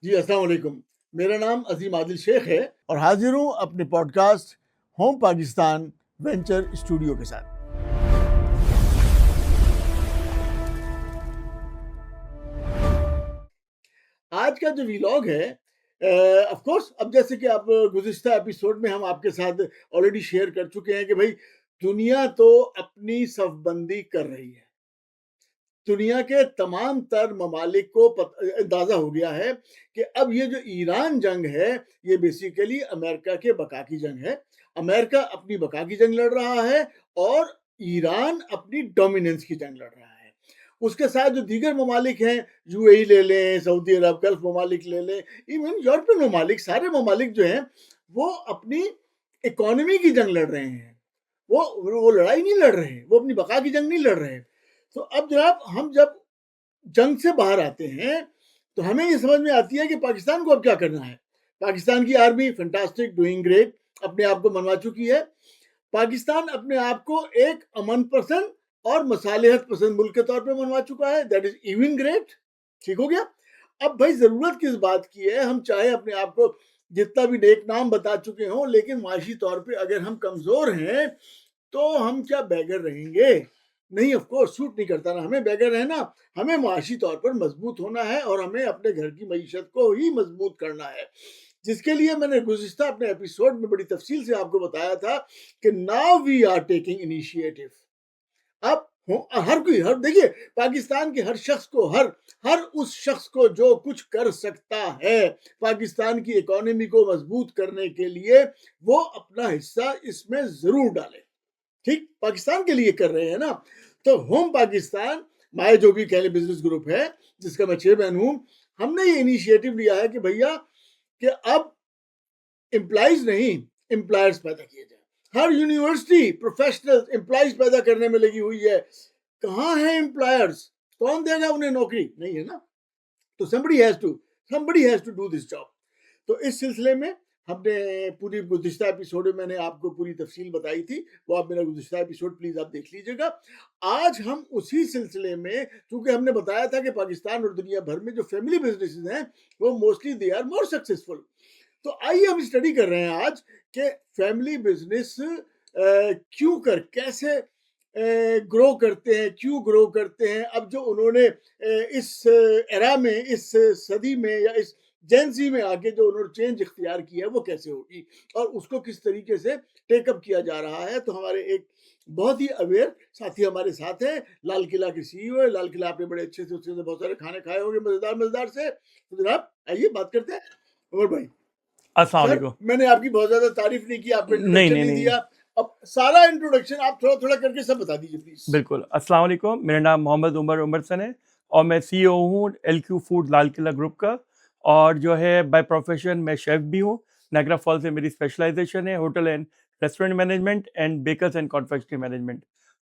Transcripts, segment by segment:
जी, अस्सलाम वालेकुम। मेरा नाम अज़ीम आदिल शेख है और हाजिर हूँ अपने podcast home Pakistan venture studio के साथ। आज का जो व्लॉग है, ऑफ कोर्स, अब जैसे कि आप गुज़िश्ता एपिसोड में हम आपके साथ ऑलरेडी शेयर कर चुके हैं कि भाई दुनिया तो अपनी सफ़बंदी कर रही है। दुनिया के तमाम तर ममालिक को अंदाज़ा हो गया है कि अब ये जो ईरान जंग है, ये बेसिकली अमेरिका के बका की जंग है। अमेरिका अपनी बका की जंग लड़ रहा है और ईरान अपनी डोमिनेंस की जंग लड़ रहा है। उसके साथ जो दीगर ममालिक हैं, यूएई ले लें, सऊदी अरब, गल्फ ममालिक ले लें, इवन यूरोपियन ममालिक, सारे ममालिक जो हैं वो अपनी इकोनॉमी की जंग लड़ रहे हैं। वो लड़ाई नहीं लड़ रहे, वो अपनी बका की जंग नहीं लड़ रहे। तो अब जनाब, हम जब जंग से बाहर आते हैं तो हमें ये समझ में आती है कि पाकिस्तान को अब क्या करना है। पाकिस्तान की आर्मी फैंटास्टिक, डूइंग ग्रेट, अपने आप को मनवा चुकी है। पाकिस्तान अपने आप को एक अमन पसंद और मसालिहत पसंद मुल्क के तौर पे मनवा चुका है। That is even great. ठीक हो गया। अब भाई जरूरत किस बात की है? हम चाहे अपने आप को जितना भी नेक नाम बता चुके हों, लेकिन माशी तौर पे अगर हम कमजोर हैं तो हम क्या बैगर रहेंगे? नहीं, ऑफ कोर्स सूट नहीं करता ना हमें बैगर रहना। हमें माशी तौर पर मजबूत होना है और हमें अपने घर की मईशत को ही मजबूत करना है, जिसके लिए मैंने गुज़िश्ता अपने एपिसोड में बड़ी तफसील से आपको बताया था कि now we are taking initiative. अब हर देखिए, पाकिस्तान के हर शख्स को, हर उस शख्स को जो कुछ कर सकता है पाकिस्तान की इकोनॉमी को मजबूत करने के लिए, वो अपना हिस्सा इसमें जरूर डाले। ठीक पाकिस्तान के लिए कर रहे हैं ना। तो होम पाकिस्तान, माय जो भी कहले बिजनेस ग्रुप है जिसका मैं चेयरमैन हूं, हमने ये इनिशिएटिव लिया है कि भैया कि अब एम्प्लॉइज नहीं, एम्प्लॉयर्स पैदा किए जाए। हर यूनिवर्सिटी प्रोफेशनल एम्प्लॉयज पैदा करने में लगी हुई है। कहाँ है एम्प्लॉयर्स? कौन देगा उन्हें नौकरी? नहीं है ना। तो somebody has to do this job। तो इस सिलसिले में हमने पूरी गुज़िश्ता एपिसोड में मैंने आपको पूरी तफसील बताई थी। वो आप मेरा गुज़िश्ता एपिसोड प्लीज़ आप देख लीजिएगा। आज हम उसी सिलसिले में, चूँकि हमने बताया था कि पाकिस्तान और दुनिया भर में जो फैमिली बिजनेसेस हैं वो mostly they are more successful. तो आइए हम स्टडी कर रहे हैं आज कि फैमिली बिजनेस कैसे ग्रो करते हैं, क्यों ग्रो करते हैं। अब जो उन्होंने इस एरा में, इस सदी में या इस जेंजी में आके जो उन्होंने चेंज इख्तियार किया है वो कैसे होगी और उसको किस तरीके से टेकअप किया जा रहा है। तो हमारे एक बहुत ही अवेयर साथी हमारे साथ हैं, लाल किला के सीईओ है। लाल किला आपने बड़े अच्छे से, उससे बहुत सारे खाने खाए होंगे मजेदार मजेदार से। तो जनाब आइए बात करते हैं। उमर भाई, अस्सलाम सर, वालेकुम। मैंने आपकी बहुत ज्यादा तारीफ नहीं की, आपने नहीं इंट्रोडक्शन नहीं नहीं नहीं दिया। अब सारा इंट्रोडक्शन आप थोड़ा थोड़ा करके सब बता दीजिए प्लीज। बिल्कुल। अस्सलाम वालेकुम, मेरा नाम मोहम्मद उमर उमरसन है और मैं सीईओ हूँ एलक्यू फूड लाल किला ग्रुप का। और जो है बाय प्रोफेशन मैं शेफ़ भी हूँ। नागरा फॉल से मेरी स्पेशलाइजेशन है hotel and restaurant management and bakers and confectionery management.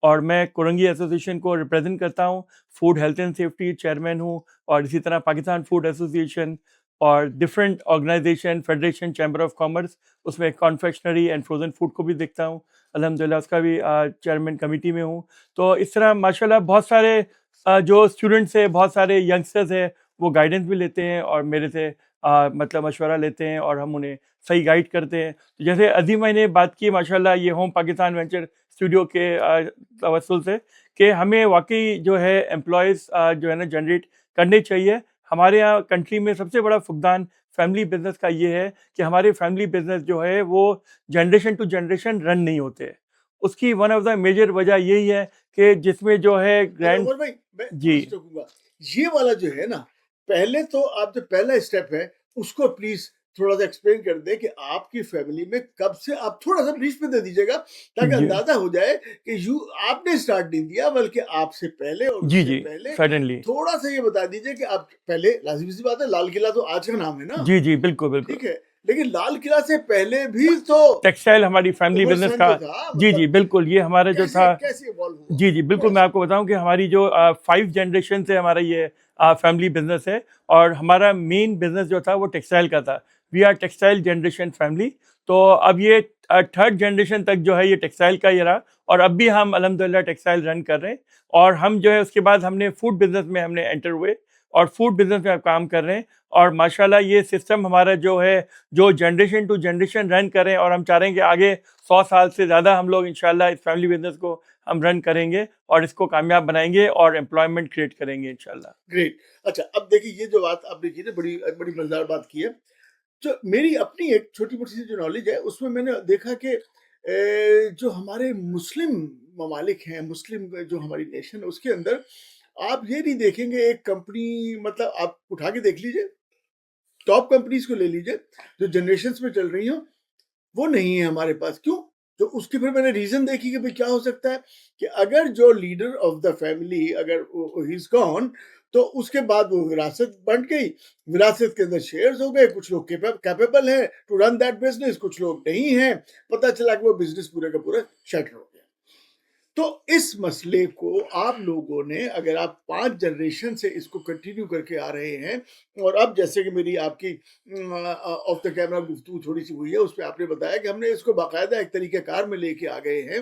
और मैं कुरंगी एसोसिएशन को रिप्रेजेंट करता हूँ, food health and safety chairman हूँ। और इसी तरह पाकिस्तान फूड एसोसिएशन और different organization federation chamber of commerce, उसमें कॉन्फेक्शनरी एंड फ्रोज़न फूड को भी देखता हूँ। अल्हम्दुलिल्लाह उसका भी चेयरमैन कमेटी में हूँ। तो इस तरह माशाल्लाह बहुत सारे जो स्टूडेंट्स हैं, बहुत सारे यंगस्टर्स हैं, वो गाइडेंस भी लेते हैं और मेरे से मतलब मशवरा लेते हैं और हम उन्हें सही गाइड करते हैं। तो जैसे अज़ीम भाई ने बात की, माशाल्लाह ये होम पाकिस्तान वेंचर स्टूडियो के तवस्सुल से कि हमें वाकई जो है एम्प्लॉयज़ जो है ना जनरेट करने चाहिए। हमारे यहाँ कंट्री में सबसे बड़ा फुकदान फैमिली बिजनेस का ये है कि हमारे फैमिली बिजनेस जो है वो जनरेशन टू जनरेशन रन नहीं होते। उसकी वन ऑफ द मेजर वजह यही है कि जिसमें जो है ग्रैंड उमर भाई, मैं जी टूकूंगा, ये वाला जो है ना, पहले तो आप जो पहला स्टेप है उसको प्लीज थोड़ा सा एक्सप्लेन कर दे कि आपकी फैमिली में कब से, आप थोड़ा सा ब्रीफ में दे दीजिएगा ताकि जी अंदाजा हो जाए कि आपने स्टार्ट नहीं दिया बल्कि आपसे पहले और जी उससे जी पहले। सर्टेनली थोड़ा सा ये बता दीजिए कि आप पहले, लाजिमी सी बात है, लाल किला तो आज का नाम है ना, जी जी बिल्कुल बिल्कुल। ठीक है, लेकिन लाल किला से पहले भी तो टेक्सटाइल हमारी फैमिली उमर बिजनेस सन का जो था, जी जी मतलब बिल्कुल, ये हमारा जो था। कैसे कैसे इवॉल्व हुआ जी जी थोड़ा बिल्कुल, मैं सा। आपको बताऊं कि हमारी जो 5 जनरेशन से हमारा ये फैमिली बिजनेस है और हमारा मेन बिजनेस जो था वो टेक्सटाइल का था। We are textile generation family. तो अब ये थर्ड जनरेशन तक जो है ये टेक्सटाइल का ही रहा और अब भी हम अल्हम्दुलिल्लाह टेक्सटाइल रन कर रहे हैं। और हम जो है उसके बाद हमने फूड बिजनेस में हमने एंटर हुए और फूड बिजनेस में आप काम कर रहे हैं और माशाल्लाह ये सिस्टम हमारा जो है जो जनरेशन टू जनरेशन रन करें और हम चाह रहे हैं कि आगे 100 साल से ज़्यादा हम लोग इंशाल्लाह इस फैमिली बिजनेस को हम रन करेंगे और इसको कामयाब बनाएंगे और एम्प्लॉयमेंट क्रिएट करेंगे इंशाल्लाह। ग्रेट। अच्छा, अब देखिए ये जो बात आपने की ना, बड़ी बड़ी मजेदार बात की है। जो मेरी अपनी एक छोटी-मोटी सी जो नॉलेज है, उसमें मैंने देखा कि जो हमारे मुस्लिम ममालिक हैं, मुस्लिम जो हमारी नेशन है, उसके अंदर आप ये नहीं देखेंगे एक कंपनी, मतलब आप उठा के देख लीजिए, टॉप कंपनीज़ को ले लीजिए, जो जनरेशंस में चल रही हों, वो नहीं है हमारे पास। क्यों? तो उसकी फिर मैंने रीज़न देखी कि भाई क्या हो सकता है कि अगर जो लीडर ऑफ द फैमिली अगर ही इज़ गॉन, तो उसके बाद वो विरासत बँट गई। विरासत के अंदर शेयर्स हो गए, कुछ लोग कैपेबल हैं टू रन दैट बिज़नेस, कुछ लोग नहीं हैं। पता चला कि वो बिज़नेस पूरे का पूरा शटर हो गया। तो इस मसले को आप लोगों ने, अगर आप 5 जनरेशन से इसको कंटिन्यू करके आ रहे हैं, और अब जैसे कि मेरी आपकी ऑफ द कैमरा गुफ्तगू थोड़ी-सी हुई है, उसपे आपने बताया कि हमने इसको बाकायदा एक तरीक़ेकार में लेके आ गए हैं।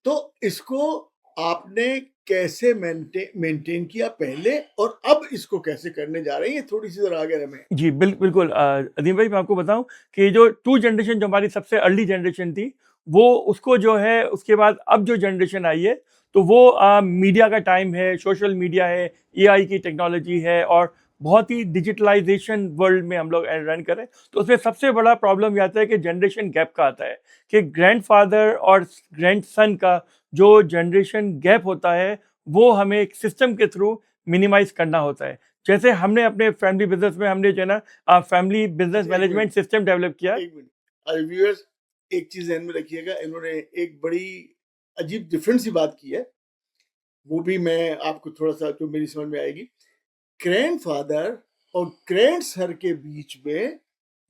तो इसको आपने कैसे मेंटेन किया पहले, और अब इसको कैसे करने जा रहे हैं? ये थोड़ी-सी ज़रा आगे हमें। जी, बिल्कुल अदीम भाई मैं आपको बताऊँ कि जो 2 जनरेशन जो हमारी सबसे अर्ली जनरेशन थी, वो उसको जो है उसके बाद अब जो जनरेशन आई है, तो वो मीडिया का टाइम है, सोशल मीडिया है, एआई की टेक्नोलॉजी है और बहुत ही डिजिटलाइज़ेशन वर्ल्ड में हम लोग रन कर रहे हैं। तो उसमें सबसे बड़ा प्रॉब्लम ये आता है कि जनरेशन गैप का आता है, कि ग्रैंडफ़ादर और ग्रैंडसन का जो जनरेशन गैप होता है, वो हमें एक सिस्टम के थ्रू मिनिमाइज़ करना होता है। जैसे हमने अपने फैमिली बिजनेस में हमने जो है ना फैमिली बिजनेस अच्छा, 1 मैनेजमेंट मिनट, सिस्टम डेवलप किया। 1 मिनट। व्यूअर्स, एक चीज़ ध्यान में रखिएगा, इन्होंने एक बड़ी अजीब डिफरेंट सी बात की है, वो भी मैं आपको थोड़ा-सा जो मेरी समझ में आएगी। ग्रैंडफ़ादर और ग्रैंडसन के बीच में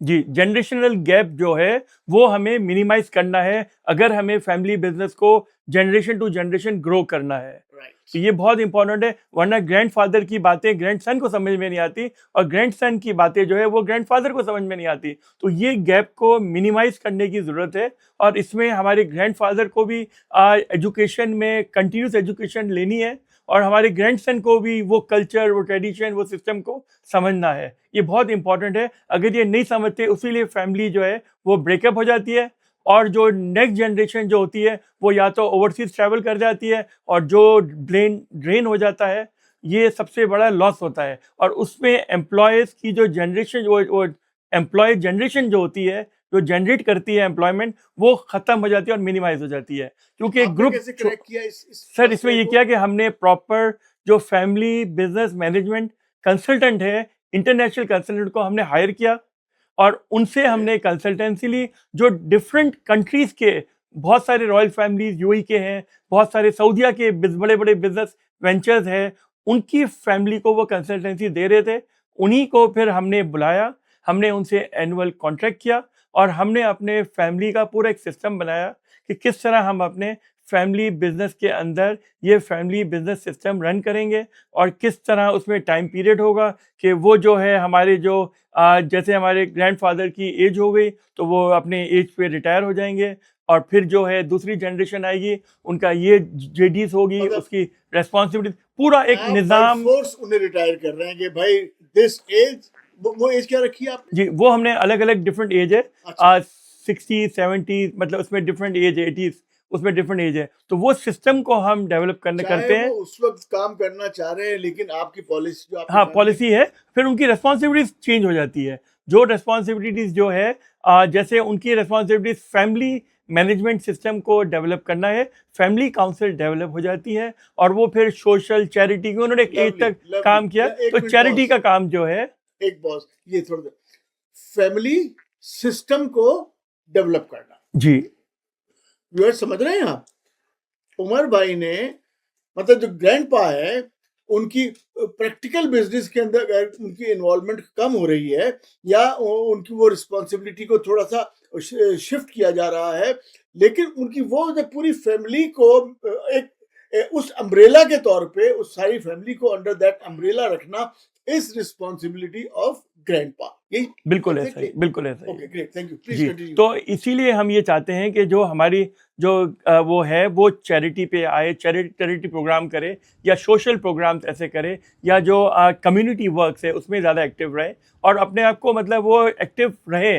जी, जनरेशनल गैप जो है वो हमें मिनिमाइज़ करना है, अगर हमें फैमिली बिजनेस को जनरेशन टू जनरेशन ग्रो करना है। राइट, तो ये बहुत इंपॉर्टेंट है, वरना ग्रैंडफ़ादर की बातें ग्रैंडसन को समझ में नहीं आती और ग्रैंडसन की बातें जो है वो ग्रैंडफ़ादर को समझ में नहीं आती। तो ये गैप को मिनिमाइज़ करने की ज़रूरत है और इसमें हमारे ग्रैंडफ़ादर को भी एजुकेशन में कंटिन्यूअस एजुकेशन लेनी है और हमारे ग्रैंडसन को भी वो कल्चर, वो ट्रेडिशन, वो सिस्टम को समझना है। ये बहुत इंपॉर्टेंट है, अगर ये नहीं समझते उसीलिए फैमिली जो है वो ब्रेकअप हो जाती है और जो नेक्स्ट जनरेशन जो होती है वो या तो ओवरसीज ट्रैवल कर जाती है और जो ड्रेन हो जाता है, ये सबसे बड़ा लॉस होता है। और उसमें एम्प्लॉयज़ की जो जनरेशन वो एम्प्लॉय जनरेशन जो होती है, जो जनरेट करती है एम्प्लॉयमेंट, वो ख़त्म हो जाती है और मिनिमाइज़ हो जाती है। क्योंकि एक आपने ग्रुप कैसे क्रैक किया इस सर इसमें मसले ये को? किया कि हमने प्रॉपर जो फैमिली बिजनेस मैनेजमेंट कंसल्टेंट है, इंटरनेशनल कंसल्टेंट को हमने हायर किया और उनसे ओके, हमने कंसल्टेंसी ली। जो डिफरेंट कंट्रीज़ के बहुत सारे रॉयल फैमिलीज़ यूएई के हैं, बहुत सारे सऊदीया के बड़े-बड़े बिज़नेस वेंचर्स हैं, उनकी फैमिली को वो कंसल्टेंसी दे रहे थे। उन्हीं को फिर हमने बुलाया, हमने उनसे एनुअल कॉन्ट्रैक्ट किया और हमने अपने फैमिली का पूरा एक सिस्टम बनाया कि किस तरह हम अपने फैमिली बिज़नेस के अंदर ये फैमिली बिज़नेस सिस्टम रन करेंगे और किस तरह उसमें टाइम पीरियड होगा कि वो जो है हमारे जो जैसे हमारे ग्रैंडफ़ादर की एज हो गई, तो वो अपने एज पे रिटायर हो जाएँगे और फिर जो है दूसरी जनरेशन आएगी, उनका ये जेडीज़ होगी, मतलब उसकी रिस्पॉन्सिबिलिटी पूरा एक आप बाय निज़ाम। फोर्स उन्हें रिटायर कर रहे हैं कि भाई दिस एज, वो एज क्या रखी है आपने? जी, वो हमने अलग-अलग डिफरेंट एज है, अच्छा, 60, 70 मतलब उसमें डिफरेंट एज है, 80s उसमें डिफरेंट एज है। तो वो सिस्टम को हम डेवलप चाहे करते वो हैं। उस वक़्त काम करना चाह रहे हैं, लेकिन आपकी पॉलिसी जो आपने हाँ, फैमिली पॉलिसी है, फिर उनकी रिस्पॉन्सिबिलिटीज़ चेंज हो जाती है। जो रिस्पॉन्सिबिलिटीज़ जो है जैसे उनकी रिस्पॉन्सिबिलिटीज़ फैमिली मैनेजमेंट सिस्टम को डेवलप करना है, फैमिली काउंसिल डेवलप हो जाती है और वो फिर सोशल चैरिटी की उन्होंने एक एज लवली, तक लवली। काम किया, एक तो मिनट चैरिटी पॉज़, का काम जो है। एक पॉज़, ये थोड़ा देर, फैमिली सिस्टम को डेवलप करना। जी, व्यूअर्स समझ रहे हैं आप? उमर भाई ने, मतलब जो ग्रैंडपा है, उनकी प्रैक्टिकल बिजनेस के अंदर अगर उनकी इन्वॉल्वमेंट कम हो रही है या उनकी वो रिस्पॉन्सिबिलिटी को थोड़ा सा शिफ्ट किया जा रहा है, लेकिन उनकी वो जो पूरी फैमिली को एक उस अम्ब्रेला के तौर पे उस सारी फैमिली को अंडर दैट अम्ब्रेला रखना इज रिस्पॉन्सिबिलिटी ऑफ ग्रैंडपा, यही बिल्कुल ऐसा ही, एग्जैक्टली। बिल्कुल ऐसा ही। Okay, great, thank you, please जी, कंटिन्यू। तो इसीलिए हम ये चाहते हैं कि जो हमारी जो वो है वो चैरिटी पे आए, चैरिटी प्रोग्राम करे या सोशल प्रोग्राम्स ऐसे करे, या जो कम्युनिटी वर्क्स है उसमें ज़्यादा एक्टिव रहे और अपने आप को मतलब वो एक्टिव रहे,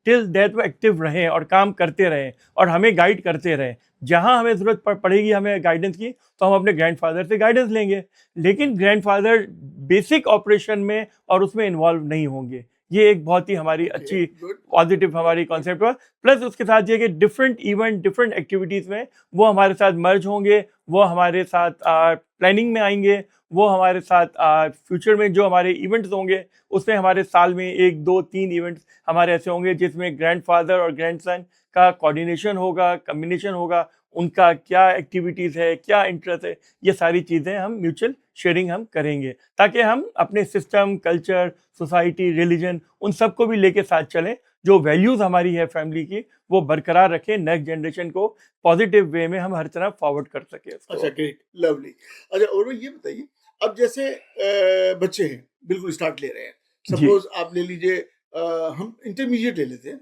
टिल डेथ वो एक्टिव रहें और काम करते रहें और हमें गाइड करते रहें। जहाँ हमें ज़रूरत पड़ेगी हमें गाइडेंस की, तो हम अपने ग्रैंडफादर से गाइडेंस लेंगे, लेकिन ग्रैंडफादर बेसिक ऑपरेशन में और उसमें इन्वॉल्व नहीं होंगे। ये एक बहुत ही हमारी ओके, अच्छी गुड। पॉजिटिव हमारी कॉन्सेप्ट हुआ। प्लस उसके साथ ये कि डिफरेंट इवेंट, डिफरेंट एक्टिविटीज़ में वो हमारे साथ मर्ज होंगे, वो हमारे साथ प्लानिंग में आएंगे, वो हमारे साथ फ्यूचर में जो हमारे इवेंट्स होंगे उसमें हमारे साल में 1, 2, 3 इवेंट्स हमारे ऐसे होंगे जिसमें ग्रैंडफादर और ग्रैंडसन का कोऑर्डिनेशन होगा, कम्बिनेशन होगा, उनका क्या एक्टिविटीज़ है, क्या इंटरेस्ट है, ये सारी चीज़ें हम म्यूचुअल शेयरिंग हम करेंगे, ताकि हम अपने सिस्टम, कल्चर, सोसाइटी, रिलीजन उन सबको भी लेके साथ चलें। जो वैल्यूज़ हमारी है फैमिली की वो बरकरार रखें, नेक्स्ट जनरेशन को पॉजिटिव वे में हम हर तरह फॉरवर्ड कर सकें अच्छा, उसको। Great, lovely. अच्छा, और वो ये बताइए, अब जैसे बच्चे हैं, बिल्कुल स्टार्ट ले रहे हैं, जी। सपोज आप ले लीजिए, हम इंटरमीडिएट ले लेते हैं,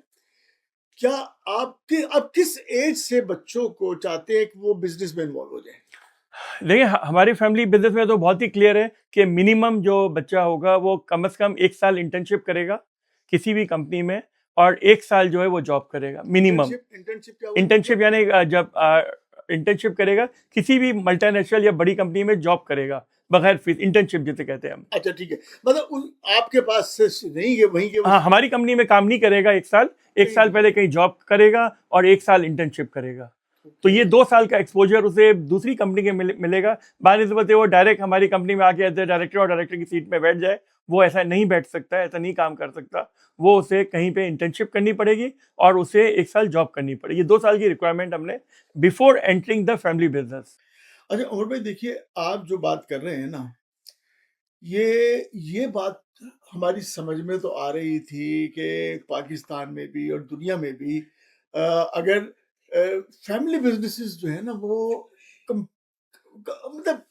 क्या आप किस एज से बच्चों को चाहते हैं कि वो बिजनेस में इन्वॉल्व हो जाए? देखिए हमारी फैमिली बिजनेस में तो बहुत ही क्लियर है कि मिनिमम जो बच्चा होगा वो कम से कम 1 साल इंटर्नशिप करेगा किसी भी कंपनी में, और 1 साल जो है वो जॉब करेगा मिनिमम। इंटर्नशिप क्या हुआ, इंटर्नशिप मतलब? यानी जब इंटर्नशिप करेगा किसी भी मल्टीनेशनल या बड़ी कंपनी में जॉब करेगा बगैर फीस, इंटर्नशिप जिसे कहते हैं हम। अच्छा, ठीक है, मतलब आपके पास से नहीं है, वहीं के हाँ, हमारी कंपनी में काम नहीं करेगा 1 साल, 1 कहीं साल भी पहले करें। कहीं जॉब करेगा और 1 साल इंटर्नशिप करेगा। तो ओके, ये 2 साल का एक्सपोजर उसे दूसरी कंपनी के मिलेगा। बानिस्बत वो डायरेक्ट हमारी कंपनी में आके एज ए डायरेक्टर और डायरेक्टर की सीट में बैठ जाए, वो ऐसा नहीं बैठ सकता, ऐसा नहीं काम कर सकता। वो उसे कहीं पे इंटर्नशिप करनी पड़ेगी और उसे 1 साल जॉब करनी पड़ेगी। 2 साल की रिक्वायरमेंट हमने before entering the family business. अच्छा, और भाई देखिए, आप जो बात कर रहे हैं ना, ये बात हमारी समझ में तो आ रही थी कि पाकिस्तान में भी और दुनिया में भी अगर फैमिली बिजनेसेस जो है ना वो कम, मतलब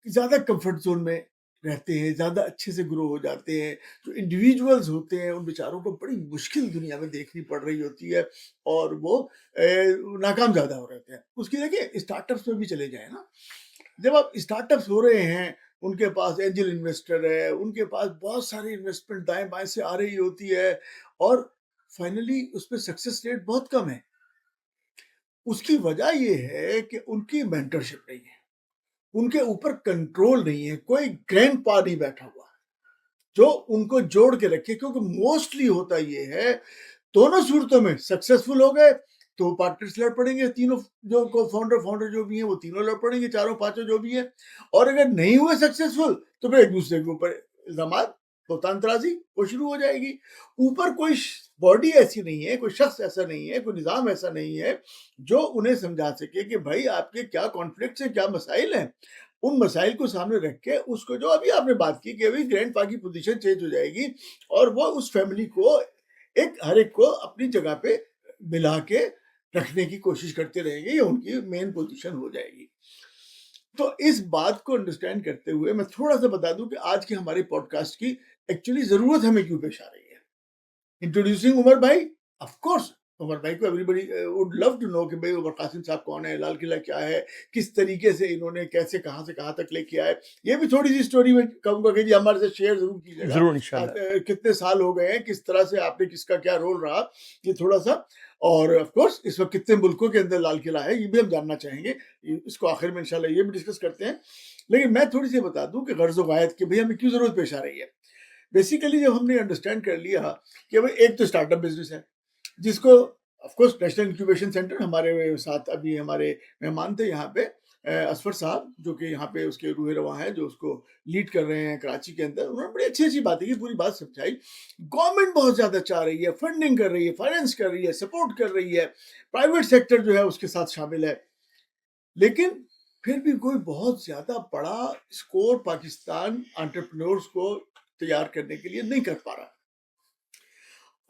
ज़्यादा कंफर्ट जोन में रहते हैं, ज़्यादा अच्छे से ग्रो हो जाते हैं। जो इंडिविजुअल्स होते हैं उन बेचारों को बड़ी मुश्किल दुनिया में देखनी पड़ रही होती है, और वो नाकाम ज़्यादा हो रहे हैं। उसकी देखिए स्टार्टअप्स में भी चले जाए ना, जब आप स्टार्टअप्स हो रहे हैं, उनके पास एंजल इन्वेस्टर है, उनके पास बहुत सारी इन्वेस्टमेंट दाएं बाएं से आ रही होती है, और फाइनली उसमें सक्सेस रेट बहुत कम है। उसकी वजह ये है कि उनकी मेंटरशिप नहीं है, उनके ऊपर कंट्रोल नहीं है, कोई ग्रैंड पा नहीं बैठा हुआ जो उनको जोड़ के रखे। क्योंकि मोस्टली होता ये है, दोनों सूरतों में सक्सेसफुल हो गए तो पार्टनर्स लड़ पड़ेंगे, तीनों जो को फाउंडर जो भी हैं वो तीनों लड़ पड़ेंगे, चारों पांचों जो भी हैं। और अगर नहीं हुए सक्सेसफुल तो फिर एक दूसरे के ऊपर इल्जाम, तंत्राजी वो शुरू हो जाएगी। ऊपर कोई बॉडी ऐसी नहीं है, कोई शख्स ऐसा नहीं है, कोई निज़ाम ऐसा नहीं है जो उन्हें समझा सके कि भाई आपके क्या कॉन्फ्लिक्ट्स हैं, क्या मसाइल हैं। उन मसाइल को सामने रख के उसको, जो अभी आपने बात की कि अभी ग्रैंड पा की पोजीशन चेंज हो जाएगी, और वो उस फैमिली को हर एक को अपनी जगह पे मिला के रखने की कोशिश करते रहेंगे, ये उनकी मेन पोजीशन हो जाएगी। तो इस बात को अंडरस्टैंड करते हुए मैं थोड़ा सा बता दूं कि आज की हमारी पॉडकास्ट की एक्चुअली जरूरत हमें क्यों पेश आ रही है। इंट्रोड्यूसिंग उमर भाई, ऑफ कोर्स उमर भाई को everybody would love to know कि भाई उमर कासिम साहब कौन है, लाल किला क्या है, किस तरीके से इन्होंने कैसे कहां से कहां तक लेके आए। ये भी थोड़ी सी स्टोरी में कहूंगा कि जी हमारे से शेयर जरूर कीजिएगा। ज़रूर इंशाल्लाह। कितने साल हो गए हैं, किस तरह से आपने, किसका क्या रोल रहा, ये थोड़ा सा। और ऑफ कोर्स इस वक्त कितने मुल्कों के अंदर लाल किला है ये भी हम जानना चाहेंगे, इसको आखिर में इंशाल्लाह ये भी डिस्कस करते हैं। लेकिन मैं थोड़ी सी बता दूं कि गर्ज वायद की भाई हमें क्यों जरूरत पेश आ रही है। बेसिकली जब हमने अंडरस्टैंड कर लिया कि भाई एक तो स्टार्टअप बिजनेस है, जिसको of course national incubation centre, हमारे साथ अभी हमारे मेहमान थे यहाँ पे असफर साहब, जो कि यहाँ पे उसके रूहे रवा हैं, जो उसको लीड कर रहे हैं कराची के अंदर। उन्होंने बड़ी अच्छी अच्छी बातें की, पूरी बात समझाई। गवर्नमेंट बहुत ज्यादा चाह रही है, फंडिंग कर रही है, फाइनेंस कर रही है, सपोर्ट कर रही है, प्राइवेट सेक्टर जो है उसके साथ शामिल है, लेकिन फिर भी कोई बहुत ज्यादा बड़ा स्कोर पाकिस्तान एंटरप्रेन्योर्स को तैयार करने के लिए नहीं कर पा रहा।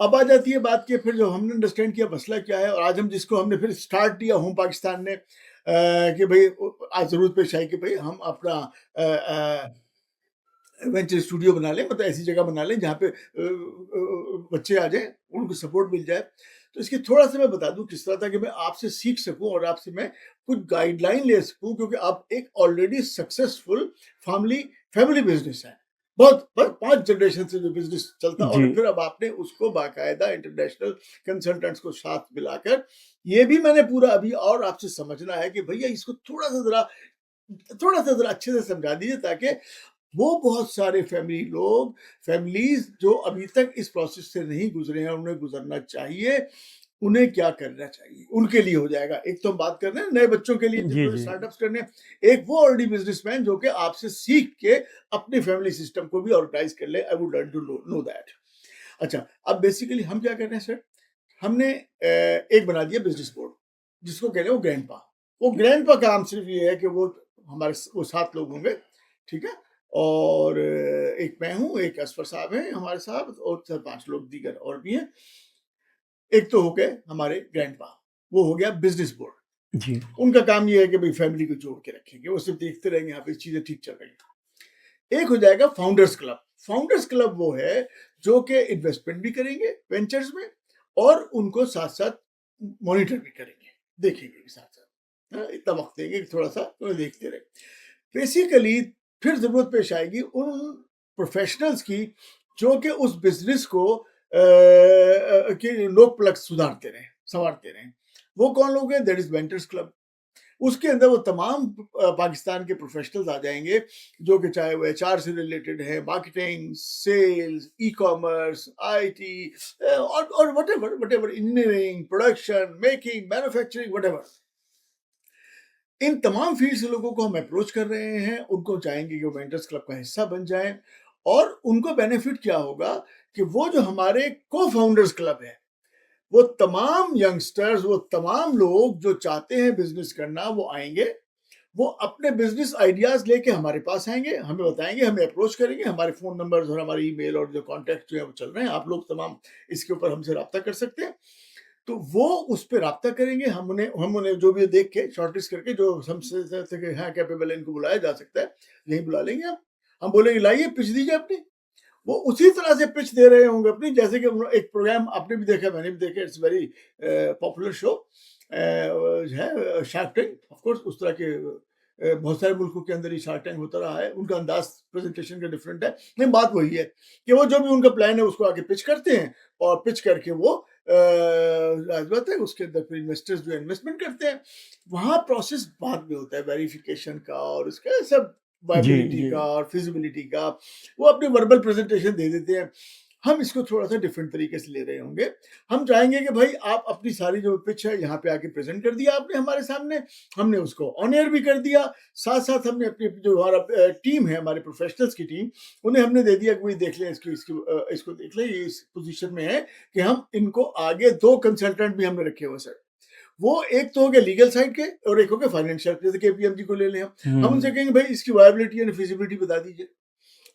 अब आ जाती है बात कि फिर जो हमने अंडरस्टैंड किया मसला क्या है, और आज हम जिसको हमने फिर स्टार्ट किया होम पाकिस्तान ने, कि भाई आज जरूरत पेश आई कि भाई हम अपना वेंचर स्टूडियो बना लें, मतलब ऐसी जगह बना लें जहाँ पे बच्चे आ जाएं, उनको सपोर्ट मिल जाए। तो इसकी थोड़ा सा मैं बता दूं किस तरह था कि मैं आपसे सीख सकूं और आपसे मैं कुछ गाइडलाइन ले सकूं, क्योंकि आप एक already successful family family business है, बहुत बहुत 5 जनरेशन से जो बिजनेस चलता, जी, और फिर अब आपने उसको बाकायदा इंटरनेशनल कंसल्टेंट्स को साथ मिलाकर, ये भी मैंने पूरा अभी और आपसे समझना है कि भैया इसको थोड़ा सा जरा अच्छे से समझा दीजिए, ताकि वो बहुत सारे फैमिलीज जो अभी तक इस प्रोसेस से नहीं गुजरे हैं, उन्हें गुजरना चाहिए, उन्हें क्या करना चाहिए, उनके लिए हो जाएगा। एक तो हम बात कर रहे हैं नए बच्चों के लिए जी, जिनको जी, स्टार्टअप्स करने हैं, एक वो ऑलरेडी बिजनेसमैन जो कि आपसे सीख के अपने फैमिली सिस्टम को भी ऑर्गेनाइज कर ले। I would like to know that. अच्छा, अब बेसिकली हम क्या कर रहे हैं सर, हमने एक बना दिया बिजनेस बोर्ड, जिसको कह रहे हैं वो ग्रैंडपा। वो ग्रैंडपा का काम सिर्फ ये है कि वो 7 लोग होंगे, ठीक है, और एक मैं हूँ, एक असफर साहब हैं हमारे साथ, और 4-5 लोग दीगर और भी हैं। एक तो हो गए हमारे ग्रैंडपा, वो हो गया बिजनेस बोर्ड। जी, उनका काम ये है कि भाई फैमिली को जोड़ के रखेंगे, वो सिर्फ देखते रहेंगे यहाँ पे चीजें ठीक चल रही हैं। एक हो जाएगा फाउंडर्स क्लब। फाउंडर्स क्लब वो है जो कि इन्वेस्टमेंट भी करेंगे वेंचर्स में, और उनको साथ साथ मॉनिटर भी करेंगे, देखेंगे भी साथ साथ, हाँ, इतना वक्त देंगे कि थोड़ा सा उन्हें देखते रहे। बेसिकली फिर जरूरत पेश आएगी उन प्रोफेशनल्स की जो कि उस बिजनेस को के लोक प्लग सुधारते रहे, संवारते रहे। वो कौन लोग हैं? That is ventures club. उसके अंदर वो तमाम पाकिस्तान के प्रोफेशनल्स आ जाएंगे, जो कि चाहे वो एचआर से रिलेटेड है, marketing, sales, e commerce, IT, और whatever engineering, production, making, manufacturing, whatever. इन तमाम फील्ड से लोगों को हम अप्रोच कर रहे हैं, उनको चाहेंगे कि वो मेंटर्स क्लब का हिस्सा बन जाएं, और उनको बेनिफिट क्या होगा कि वो जो हमारे को फाउंडर्स क्लब है, वो तमाम यंगस्टर्स, वो तमाम लोग जो चाहते हैं बिजनेस करना, वो आएंगे, वो अपने बिजनेस आइडियाज लेके हमारे पास आएंगे, हमें बताएंगे, हमें अप्रोच करेंगे, हमारे फोन नंबर्स और हमारी ईमेल और जो कॉन्टैक्ट जो है वो चल रहे हैं, आप लोग तमाम इसके ऊपर हमसे रब्ता कर सकते हैं। तो वो उस पर रब्ता करेंगे, हम उन्हें जो भी देख के शॉर्टलिस्ट करके जो हमसे हाँ कैपेबल है, इनको बुलाया जा सकता है, यही बुला लेंगे हम बोलेंगे लाइए पिच दीजिए अपनी। वो उसी तरह से पिच दे रहे होंगे अपनी, जैसे कि एक प्रोग्राम आपने भी देखा, मैंने भी देखा, इट्स वेरी पॉपुलर शो है शार्क टैंक। ऑफ कोर्स उस तरह के बहुत सारे मुल्कों के अंदर ही शार्क टैंक होता रहा है, उनका अंदाज प्रेजेंटेशन का डिफरेंट है, लेकिन बात वही है कि वो जो भी उनका प्लान है उसको आगे पिच करते हैं, और पिच करके वो बात है उसके अंदर फिर इन्वेस्टर्स जो इन्वेस्टमेंट करते हैं। वहाँ प्रोसेस बाद में होता है वेरिफिकेशन का और उसका सब, जी, वायबिलिटी जी, का और फिजिबिलिटी का, वो अपने वर्बल प्रेजेंटेशन दे देते हैं। हम इसको थोड़ा सा डिफरेंट तरीके से ले रहे होंगे। हम चाहेंगे कि भाई आप अपनी सारी जो पिच है यहाँ पे आके प्रेजेंट कर दिया आपने हमारे सामने, हमने उसको ऑन एयर भी कर दिया, साथ साथ हमने अपनी जो हमारा टीम है, हमारे प्रोफेशनल्स की टीम, उन्हें हमने दे दिया कि भाई देख लें इसको देख लें, ये इस पोजीशन में है कि हम इनको आगे 2 कंसल्टेंट भी हमने रखे हुए सर। वो एक तो हो गया लीगल साइड के और एक हो गया फाइनेंशियल, जैसे केपीएमजी को ले लें हम उनसे कहेंगे भाई इसकी वायबिलिटी एंड फिजिबिलिटी बता दीजिए।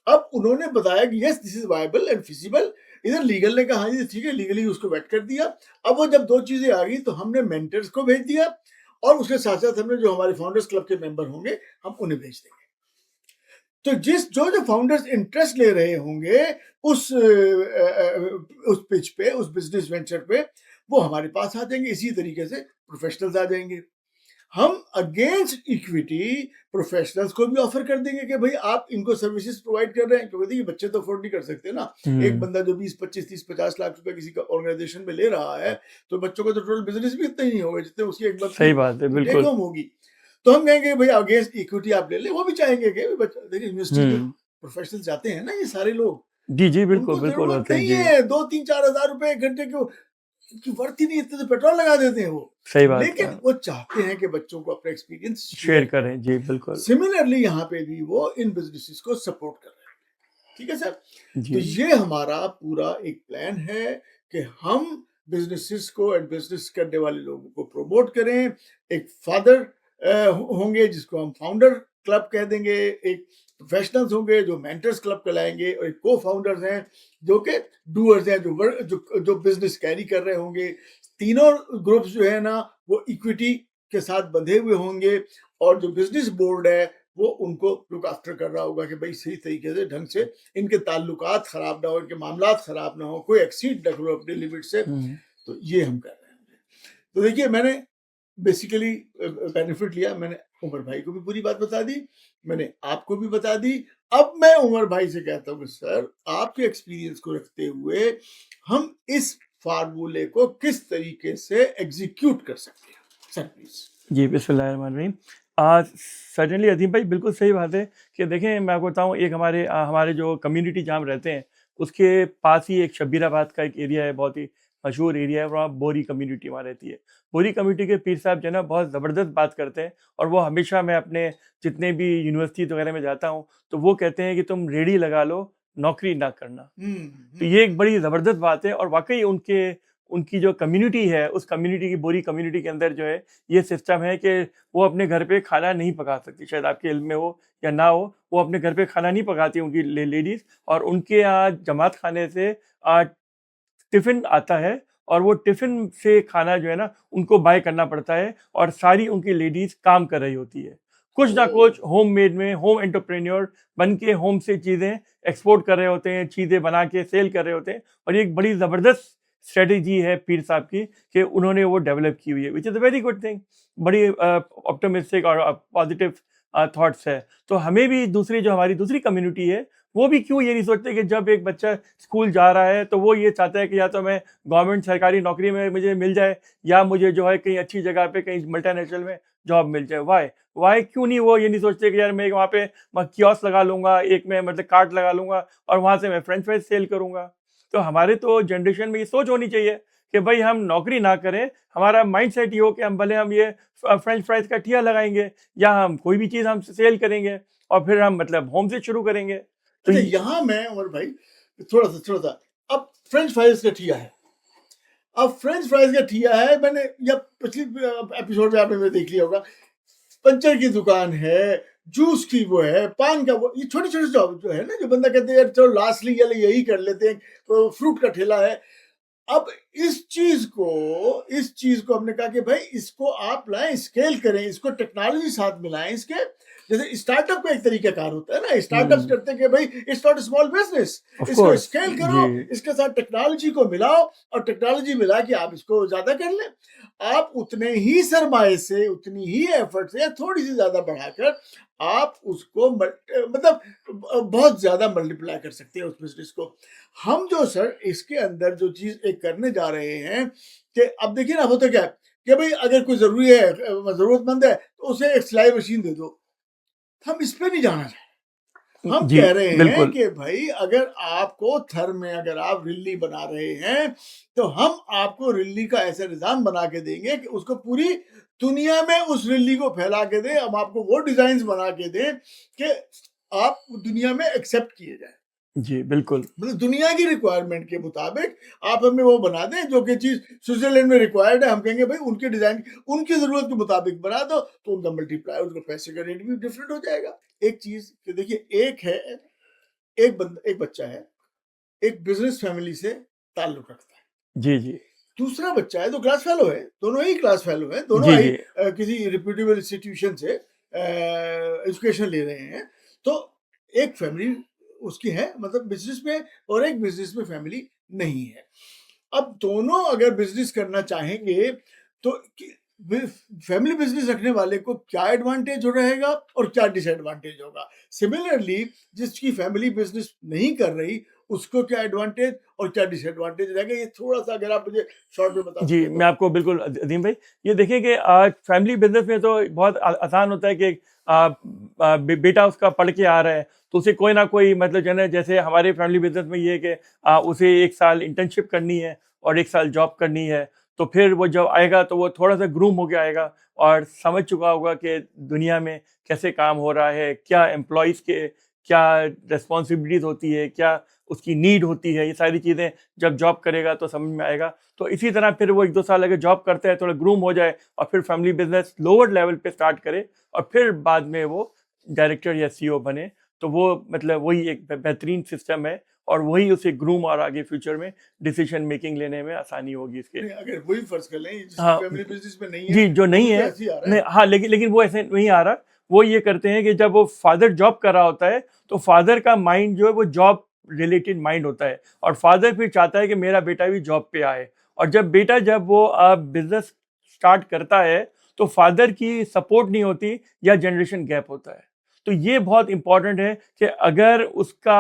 अब उन्होंने बताया कि yes this is viable and feasible. इधर लीगल ने कहा हाँ जी ठीक है, लीगली उसको वेट कर दिया। अब वो जब 2 चीजें आ गई तो हमने मेंटर्स को भेज दिया, और उसके साथ साथ हमने जो हमारे फाउंडर्स क्लब के मेंबर होंगे हम उन्हें भेज देंगे। तो जो फाउंडर्स इंटरेस्ट ले रहे होंगे उस पिच पे, उस बिजनेस वेंचर पे, वो हमारे पास आ जाएंगे। इसी तरीके से प्रोफेशनल्स आ जाएंगे। हम अगेंस्ट इक्विटी प्रोफेशनल्स को भी ऑफर कर देंगे कि भाई आप इनको सर्विसेज प्रोवाइड कर रहे हैं, क्योंकि देखिए बच्चे तो अफोर्ड नहीं कर सकते ना। एक हुँ, बंदा जो 20, 25, 30, 50 लाख रुपए किसी का ऑर्गेनाइजेशन में ले रहा है, तो बच्चों का तो टोटल बिजनेस भी इतना ही नहीं होगा जितने उसकी एक मंथ सही की बात है, टेक बिल्कुल। होम होगी। तो हम कहेंगे भाई अगेंस्ट इक्विटी आप ले ले। वो भी चाहेंगे कि देखिए यूनिवर्सिटी जो हुँ, प्रोफेशनल जाते हैं ना, ये सारे लोग, जी, जी, बिल्कुल, उनको बिल्कुल जरूरत होते हैं, नहीं जी, है 2, 3, 4 हजार रुपए एक घंटे की वर्थ ही नहीं, इतने तो पेट्रोल लगा देते हैं वो। सही बात है। लेकिन वो चाहते हैं कि बच्चों को अपना एक्सपीरियंस शेयर शेयर करें। करें, जी, बिल्कुल। सिमिलरली यहाँ पे भी वो इन बिजनेसेस को सपोर्ट कर रहे हैं। ठीक है सर। तो जी, ये हमारा पूरा एक प्लान है कि हम बिजनेसेस को एंड बिजनेस करने वाले लोगों को प्रमोट करें। एक फादर होंगे जिसको हम फाउंडर क्लब कह देंगे, एक प्रोफेशनल्स होंगे जो मेंटर्स क्लब कहलाएंगे, और एक को फाउंडर्स हैं जो कि डूअर्स हैं, जो बिजनेस कैरी कर रहे होंगे। तीनों ग्रुप्स जो है ना वो इक्विटी के साथ बंधे हुए होंगे, और जो बिजनेस बोर्ड है वो उनको लुक आफ्टर कर रहा होगा कि भाई सही तरीके से ढंग से इनके ताल्लुकात खराब ना हो, इनके मामलात खराब ना हो, कोई एक्सीड न करो अपनी लिमिट से। तो ये हम कर रहे हैं। तो देखिए मैंने बेसिकली बेनिफिट लिया, मैंने उमर भाई को भी पूरी बात बता दी, मैंने आपको भी बता दी। अब मैं उमर भाई से कहता हूँ सर आपके एक्सपीरियंस को रखते हुए हम इस फार्मूले को किस तरीके से एग्जीक्यूट कर सकते हैं, सर प्लीज। जी, बिस्मिल्लाहिर्रहमानिर्रहीम। सर्टेनली अज़ीम भाई बिल्कुल सही बात है कि देखें मैं आपको बताऊँ एक हमारे जो कम्युनिटी जहाँ हम रहते हैं उसके पास ही एक शब्बीराबाद का एक एरिया है, बहुत ही मशहूर एरिया है, वहाँ बोरी कम्युनिटी वहाँ रहती है। बोरी कम्युनिटी के पीर साहब जो है ना बहुत ज़बरदस्त बात करते हैं और वो हमेशा मैं अपने जितने भी यूनिवर्सिटी वगैरह में जाता हूँ तो वो कहते हैं कि तुम रेडी लगा लो, नौकरी ना करना। तो ये एक बड़ी ज़बरदस्त बात है और वाक़ई उनकी जो कम्युनिटी है, उस कम्युनिटी की बोरी कम्युनिटी के अंदर जो है ये सिस्टम है कि वो अपने घर पे खाना नहीं पका सकती, शायद आपके इल्म में हो या ना हो, वो अपने घर पे खाना नहीं पकाती उनकी लेडीज़ और उनके यहाँ जमात खाने से टिफ़िन आता है और वो टिफ़िन से खाना जो है ना उनको बाय करना पड़ता है और सारी उनकी लेडीज़ काम कर रही होती है। कुछ ना कुछ होममेड में होम एंटरप्रेन्योर बन के होम से चीज़ें एक्सपोर्ट कर रहे होते हैं, चीज़ें बना के सेल कर रहे होते हैं और ये एक बड़ी ज़बरदस्त स्ट्रैटेजी है पीर साहब की कि उन्होंने वो डेवलप की हुई है, which is a very good thing. बड़ी ऑप्टिमिस्टिक और पॉजिटिव थॉट्स है। तो हमें भी दूसरी जो हमारी दूसरी कम्युनिटी है वो भी क्यों ये नहीं सोचते कि जब एक बच्चा स्कूल जा रहा है तो वो ये चाहता है कि या तो मैं गवर्नमेंट सरकारी नौकरी में मुझे मिल जाए या मुझे जो है कहीं अच्छी जगह पे कहीं मल्टीनेशनल में जॉब मिल जाए। वाई क्यों नहीं वो ये नहीं सोचते कि यार मैं वहाँ पे कियोस्क लगा लूंगा, एक मैं मतलब कार्ट लगा लूंगा और वहाँ से मैं फ्रेंच फ्राइज सेल करूंगा। तो हमारे तो जनरेशन में ये सोच होनी चाहिए कि भाई हम नौकरी ना करें, हमारा माइंड सेट ये हो कि हम भले हम ये फ्रेंच फ्राइज का ठिया लगाएंगे या हम कोई भी चीज़ हम सेल करेंगे और फिर हम मतलब होम से शुरू करेंगे। तो अच्छा यहाँ मैं उमर भाई थोड़ा सा अब फ्रेंच फ्राइज का ठिया है, अब फ्रेंच फ्राइज का ठिया है, मैंने या पिछली एपिसोड में आपने देख लिया होगा, पंचर की दुकान है, जूस की वो है, पान का वो, ये छोटे छोटे जॉब जो है ना, जो बंदा कहते हैं यार चलो लास्टली यही कर लेते हैं, तो फ्रूट का ठेला है। अब इस चीज को हमने कहा कि भाई इसको आप लाएं, स्केल करें, इसको टेक्नोलॉजी साथ मिलाएं, इसके जैसे स्टार्टअप का एक तरीका कार होता है ना, स्टार्टअप्स करते हैं कि भाई इट्स नॉट स्मॉल बिजनेस, इसको स्केल करो, इसके साथ टेक्नोलॉजी को मिलाओ और टेक्नोलॉजी मिला के आप इसको ज्यादा कर लें। आप उतने ही सरमाए से, उतनी ही एफर्ट से, थोड़ी सी ज्यादा बढ़ाकर आप उसको मतलब बहुत ज्यादा मल्टीप्लाई कर सकते हैं उस बिजनेस को। हम जो सर इसके अंदर जो चीज एक करने जा रहे हैं कि अब देखिए ना होता क्या है कि भाई अगर कोई जरूरी है, जरूरतमंद है, तो उसे एक सिलाई मशीन दे दो। हम इस पे नहीं जाना चाहते, हम कह रहे हैं कि भाई अगर आपको थर में अगर आप रिल्ली बना रहे हैं तो हम आपको रिल्ली का ऐसा निजाम बना के देंगे कि उसको पूरी दुनिया में उस रिल्ली को फैला के दें, हम आपको वो डिजाइन बना के दें कि आप दुनिया में एक्सेप्ट किए जाए। जी बिल्कुल, मतलब दुनिया की रिक्वायरमेंट के मुताबिक आप हमें वो बना दें जो कि चीज स्विट्जरलैंड में रिक्वायर्ड है, हम कहेंगे भाई उनके डिजाइन उनकी जरूरत के मुताबिक बना दो, तो उनका मल्टीप्लाई, उनका पैसे का रेट भी डिफरेंट हो जाएगा। एक चीज कि देखिए एक बच्चा है, एक बिजनेस फैमिली से ताल्लुक रखता है, जी दूसरा बच्चा है तो क्लास फेलो है, दोनों ही क्लास फेलो है, दोनों ही किसी रिप्यूटेबल इंस्टीट्यूशन से एजुकेशन ले रहे हैं। तो एक फैमिली उसकी है, मतलब बिजनेस में, और एक बिजनेस में फैमिली नहीं है। अब दोनों अगर बिजनेस करना चाहेंगे तो फैमिली बिजनेस रखने वाले को क्या एडवांटेज हो रहेगा और क्या डिसएडवांटेज होगा। सिमिलरली जिसकी फैमिली बिजनेस नहीं कर रही उसको क्या एडवांटेज और क्या डिसएडवांटेज रहेगा, ये थोड़ा सा अगर आप मुझे शॉर्ट में बता। जी मैं आपको बिल्कुल अजीम भाई ये देखिए कि आज फैमिली बिजनेस में तो बहुत आसान होता है कि बेटा उसका पढ़ के आ रहा है तो उसे कोई ना कोई मतलब जो है जैसे हमारे फैमिली बिजनेस में ये है कि उसे 1 साल इंटर्नशिप करनी है और 1 साल जॉब करनी है, तो फिर वो जब आएगा तो वो थोड़ा सा ग्रूम होके आएगा और समझ चुका होगा कि दुनिया में कैसे काम हो रहा है, क्या एम्प्लॉयज़ के क्या रिस्पॉन्सिबिलिटीज़ होती है, क्या उसकी नीड होती है, ये सारी चीज़ें जब जॉब करेगा तो समझ में आएगा। तो इसी तरह फिर वो 1-2 साल अगर जॉब करता है, थोड़ा ग्रूम हो जाए और फिर फैमिली बिजनेस लोअर लेवल पे स्टार्ट करे और फिर बाद में वो डायरेक्टर या सीईओ बने, तो वो मतलब वही एक बेहतरीन सिस्टम है और वही उसे ग्रूम और आगे फ्यूचर में डिसीजन मेकिंग लेने में आसानी होगी इसके। अगर वही फर्ज कर लें जिसकी हाँ, फैमिली बिजनेस में नहीं है, जी जो नहीं है, नहीं हाँ, लेकिन वो ऐसे नहीं आ रहा, वो ये करते हैं कि जब वो फादर जॉब कर रहा होता है तो फादर का माइंड जो है वो जॉब रिलेटेड माइंड होता है, और फादर फिर चाहता है कि मेरा बेटा भी जॉब पे आए। और जब वो बिजनेस स्टार्ट करता है तो फादर की सपोर्ट नहीं होती या जनरेशन गैप होता है। तो ये बहुत इंपॉर्टेंट है कि अगर उसका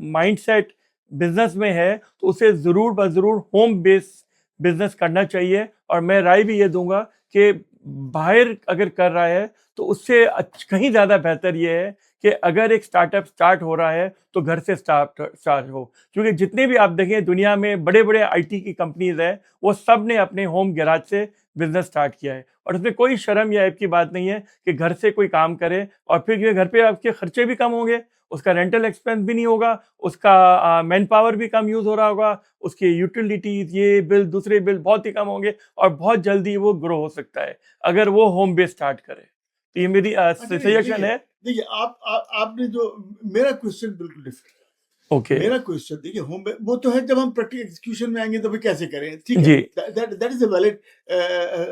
माइंडसेट बिजनेस में है तो उसे ज़रूर ब ज़रूर होम बेस बिजनेस करना चाहिए। और मैं राय भी ये दूंगा कि बाहर अगर कर रहा है तो उससे कहीं ज़्यादा बेहतर ये है कि अगर एक स्टार्टअप स्टार्ट हो रहा है तो घर से स्टार्ट हो, क्योंकि जितने भी आप देखें दुनिया में बड़े बड़े आईटी की कंपनीज हैं वो सब ने अपने होम गैराज से बिजनेस स्टार्ट किया है, और उसमें कोई शर्म या ऐब की बात नहीं है कि घर से कोई काम करे। और फिर ये घर पे आपके खर्चे भी कम होंगे, उसका रेंटल एक्सपेंस भी नहीं होगा, उसका मैन पावर भी कम यूज हो रहा होगा, उसके यूटिलिटीज ये बिल दूसरे बिल बहुत ही कम होंगे, और बहुत जल्दी वो ग्रो हो सकता है अगर वो होम बेस स्टार्ट करे। तो ये मेरी अच्छा नहीं, सजेशन है। देखिए आपने जो, मेरा क्वेश्चन बिल्कुल डिफरेंट। ओके। मेरा क्वेश्चन देखिए, होम वो तो है, जब हम प्रैक्टिकल एग्जीक्यूशन में आएंगे तो फिर कैसे करें, ठीक है, जी that is a valid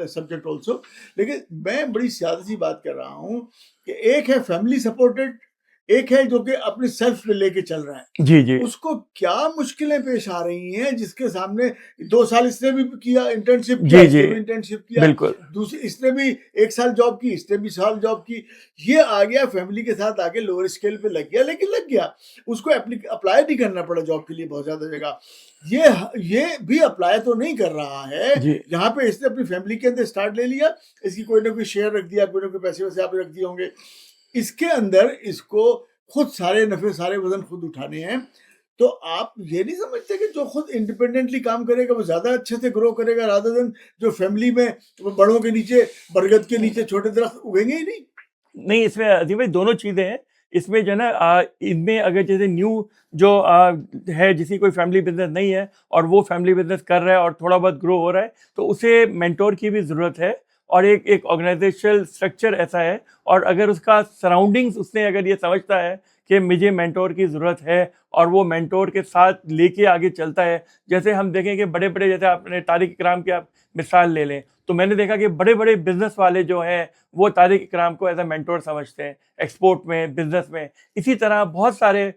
subject also. लेकिन मैं बड़ी सादी सी बात कर रहा हूँ कि एक है फैमिली सपोर्टेड, एक है जो कि अपने सेल्फ पे लेके चल रहा है। जी जी उसको क्या मुश्किलें पेश आ रही हैं जिसके सामने 2 साल इसने भी किया, इंटर्नशिप किया, जी जी, इसने भी इंटर्नशिप किया, बिल्कुल। दूसरी इसने भी 1 साल जॉब की, इसने भी साल जॉब की, ये आ गया फैमिली के साथ आके लोअर स्केल पे लग गया, लेकिन लग गया, उसको अप्लाई नहीं करना पड़ा जॉब के लिए बहुत ज्यादा जगह। ये भी अप्लाई तो नहीं कर रहा है, जी यहाँ पे इसने अपनी फैमिली के अंदर स्टार्ट ले लिया, इसकी कोई ना कोई शेयर रख दिया, कोई ना कोई पैसे वैसे आप रख दिए होंगे, इसके अंदर इसको खुद सारे नफे सारे वजन खुद उठाने हैं। तो आप ये नहीं समझते कि जो खुद इंडिपेंडेंटली काम करेगा वो ज्यादा अच्छे से ग्रो करेगा, रादर देन जो फैमिली में वो बड़ों के नीचे, बरगद के नीचे छोटे दरख्त उगेंगे ही नहीं। नहीं, इसमें अजीम भाई दोनों चीज़ें हैं। इसमें जो है ना इनमें अगर जैसे न्यू जो है, जिसकी कोई फैमिली बिजनेस नहीं है और वो फैमिली बिजनेस कर रहा है और थोड़ा बहुत ग्रो हो रहा है, तो उसे मेंटोर की भी ज़रूरत है। और एक एक ऑर्गेनाइजेशनल स्ट्रक्चर ऐसा है, और अगर उसका सराउंडिंग्स उसने अगर ये समझता है कि मुझे मेंटोर की ज़रूरत है और वो मेंटोर के साथ लेके आगे चलता है। जैसे हम देखें कि बड़े बड़े, जैसे आपने तारिक इकराम की आप मिसाल ले लें, तो मैंने देखा कि बड़े बड़े बिजनेस वाले जो हैं वो तारिक इकराम को एज अ मेंटोर समझते हैं, एक्सपोर्ट में, बिजनेस में। इसी तरह बहुत सारे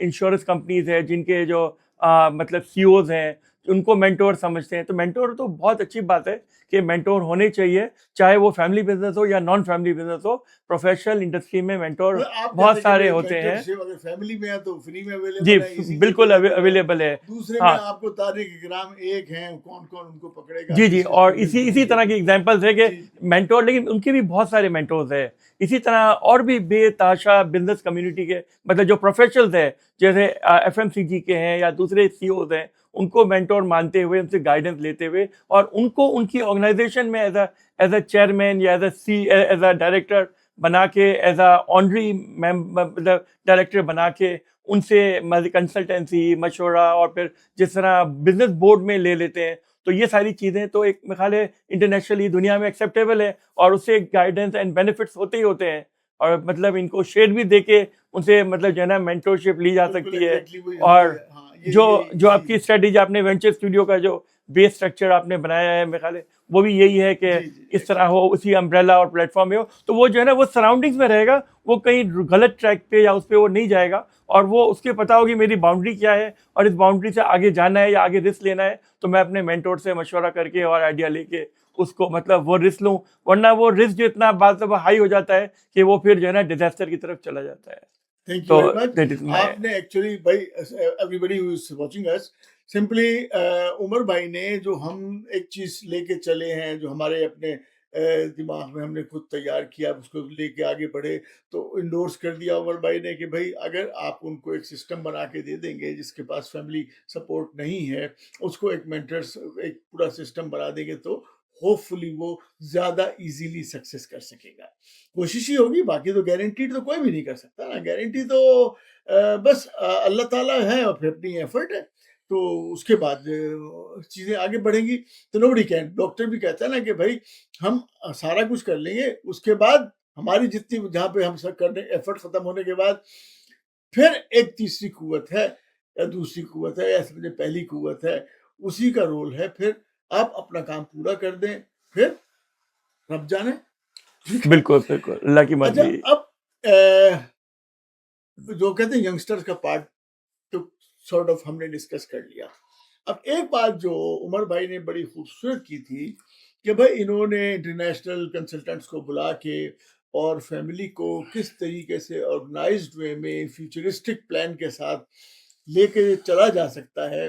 इंश्योरेंस कंपनीज है जिनके जो मतलब सीईओज हैं उनको मेंटोर समझते हैं। तो मेंटोर तो बहुत अच्छी बात है कि मेंटोर होने चाहिए, चाहे वो फैमिली बिजनेस हो या नॉन फैमिली बिजनेस हो। प्रोफेशनल इंडस्ट्री में मेंटोर मतलब आप बहुत कहते हैं कि सारे भाई होते हैं। मेंटरशिप अगर फैमिली में है तो फ्री में जी अवेलेबल है, इजी वे पे बिल्कुल अवेलेबल है, अवेलेबल है। दूसरे में हाँ आपको तारिक इकराम एक हैं, कौन कौन उनको पकड़ेगा, जी जी, किस और पे इसी बिल्कुल इसी नहीं तरह है। की एग्जांपल्स है कि जी मेंटोर, लेकिन उनके भी बहुत सारे मेंटोर्स हैं। इसी तरह और भी बेताशा बिजनेस कम्युनिटी के मतलब जो प्रोफेशनल्स हैं, जैसे एफएमसीजी के हैं या दूसरे सीईओज हैं, उनको मेंटोर मानते हुए, उनसे गाइडेंस लेते हुए, और उनको उनकी ऑर्गेनाइजेशन में एज अ चेयरमैन या एज अ डायरेक्टर बना के, एज अ ऑनरी मतलब डायरेक्टर बना के, उनसे कंसल्टेंसी मशवरा, और फिर जिस तरह बिजनेस बोर्ड में ले लेते हैं। तो ये सारी चीज़ें तो एक मेरे ख्याल है इंटरनेशनली दुनिया में एक्सेप्टेबल है, और उससे गाइडेंस एंड बेनिफिट्स होते ही होते हैं। और मतलब इनको शेयर भी दे के उनसे मतलब जो है ना मेंटोरशिप ली जा बिल्कुल सकती है। एग्जैक्टली वही हमने, और हाँ जो यही जो इसी, आपकी स्ट्रेटेजी आपने वेंचर स्टूडियो का जो बेस स्ट्रक्चर आपने बनाया है, मेरे ख्याल है वो भी यही है कि जी जी इस तरह हो, उसी अम्ब्रेला और प्लेटफॉर्म में हो, तो वो जो है ना वो सराउंडिंग्स में रहेगा, वो कहीं गलत ट्रैक पे या उस पर वो नहीं जाएगा। और वो उसके पता होगी मेरी बाउंड्री क्या है, और इस बाउंड्री से आगे जाना है या आगे रिस्क लेना है, तो मैं अपने मेंटोर से मशवरा करके और आइडिया लेके उसको मतलब वो रिस्क लूँ। वरना वो रिस्क जो इतना बात हाई हो जाता है कि वो फिर जो है ना डिजास्टर की तरफ चला जाता है। थैंक यू तो very much. That is my. आपने एक्चुअली भाई, everybody who is watching us, simply Umar भाई ने जो हम एक चीज लेके चले हैं, जो हमारे अपने दिमाग में हमने खुद तैयार किया, उसको लेके आगे बढ़े, तो इंडोर्स कर दिया उमर भाई ने कि भाई अगर आप उनको एक सिस्टम बना के दे देंगे, जिसके पास फैमिली सपोर्ट नहीं है, उसको एक मेंटर्स, एक पूरा सिस्टम बना देंगे, तो होपफुली वो ज्यादा इजीली सक्सेस कर सकेगा। कोशिश ही होगी, बाकी तो गारंटीड तो कोई भी नहीं कर सकता ना, गारंटी तो बस अल्लाह ताला है और फिर अपनी एफर्ट है, तो उसके बाद चीज़ें आगे बढ़ेंगी। तो नोबडी कैन, डॉक्टर भी कहता है ना कि भाई हम सारा कुछ कर लेंगे, उसके बाद हमारी जितनी जहाँ पे हम सब करने एफर्ट खत्म होने के बाद फिर एक तीसरी कुव्वत है या दूसरी कुव्वत है या समझे पहली कुव्वत है, उसी का रोल है, फिर आप अपना काम पूरा कर दें, फिर रब जाने। ठीक है? बिल्कुल, बिल्कुल, अल्लाह की अच्छा, मर्ज़ी। अब जो कहते हैं यंगस्टर्स का पार्ट तो सॉर्ट ऑफ हमने डिस्कस कर लिया। अब एक बात जो उमर भाई ने बड़ी खूबसूरत की थी कि भाई इन्होंने इंटरनेशनल कंसल्टेंट्स को बुला के और फैमिली को किस तरीके से ऑर्गेनाइज्ड वे में फ्यूचरिस्टिक प्लान के साथ लेके चला जा सकता है,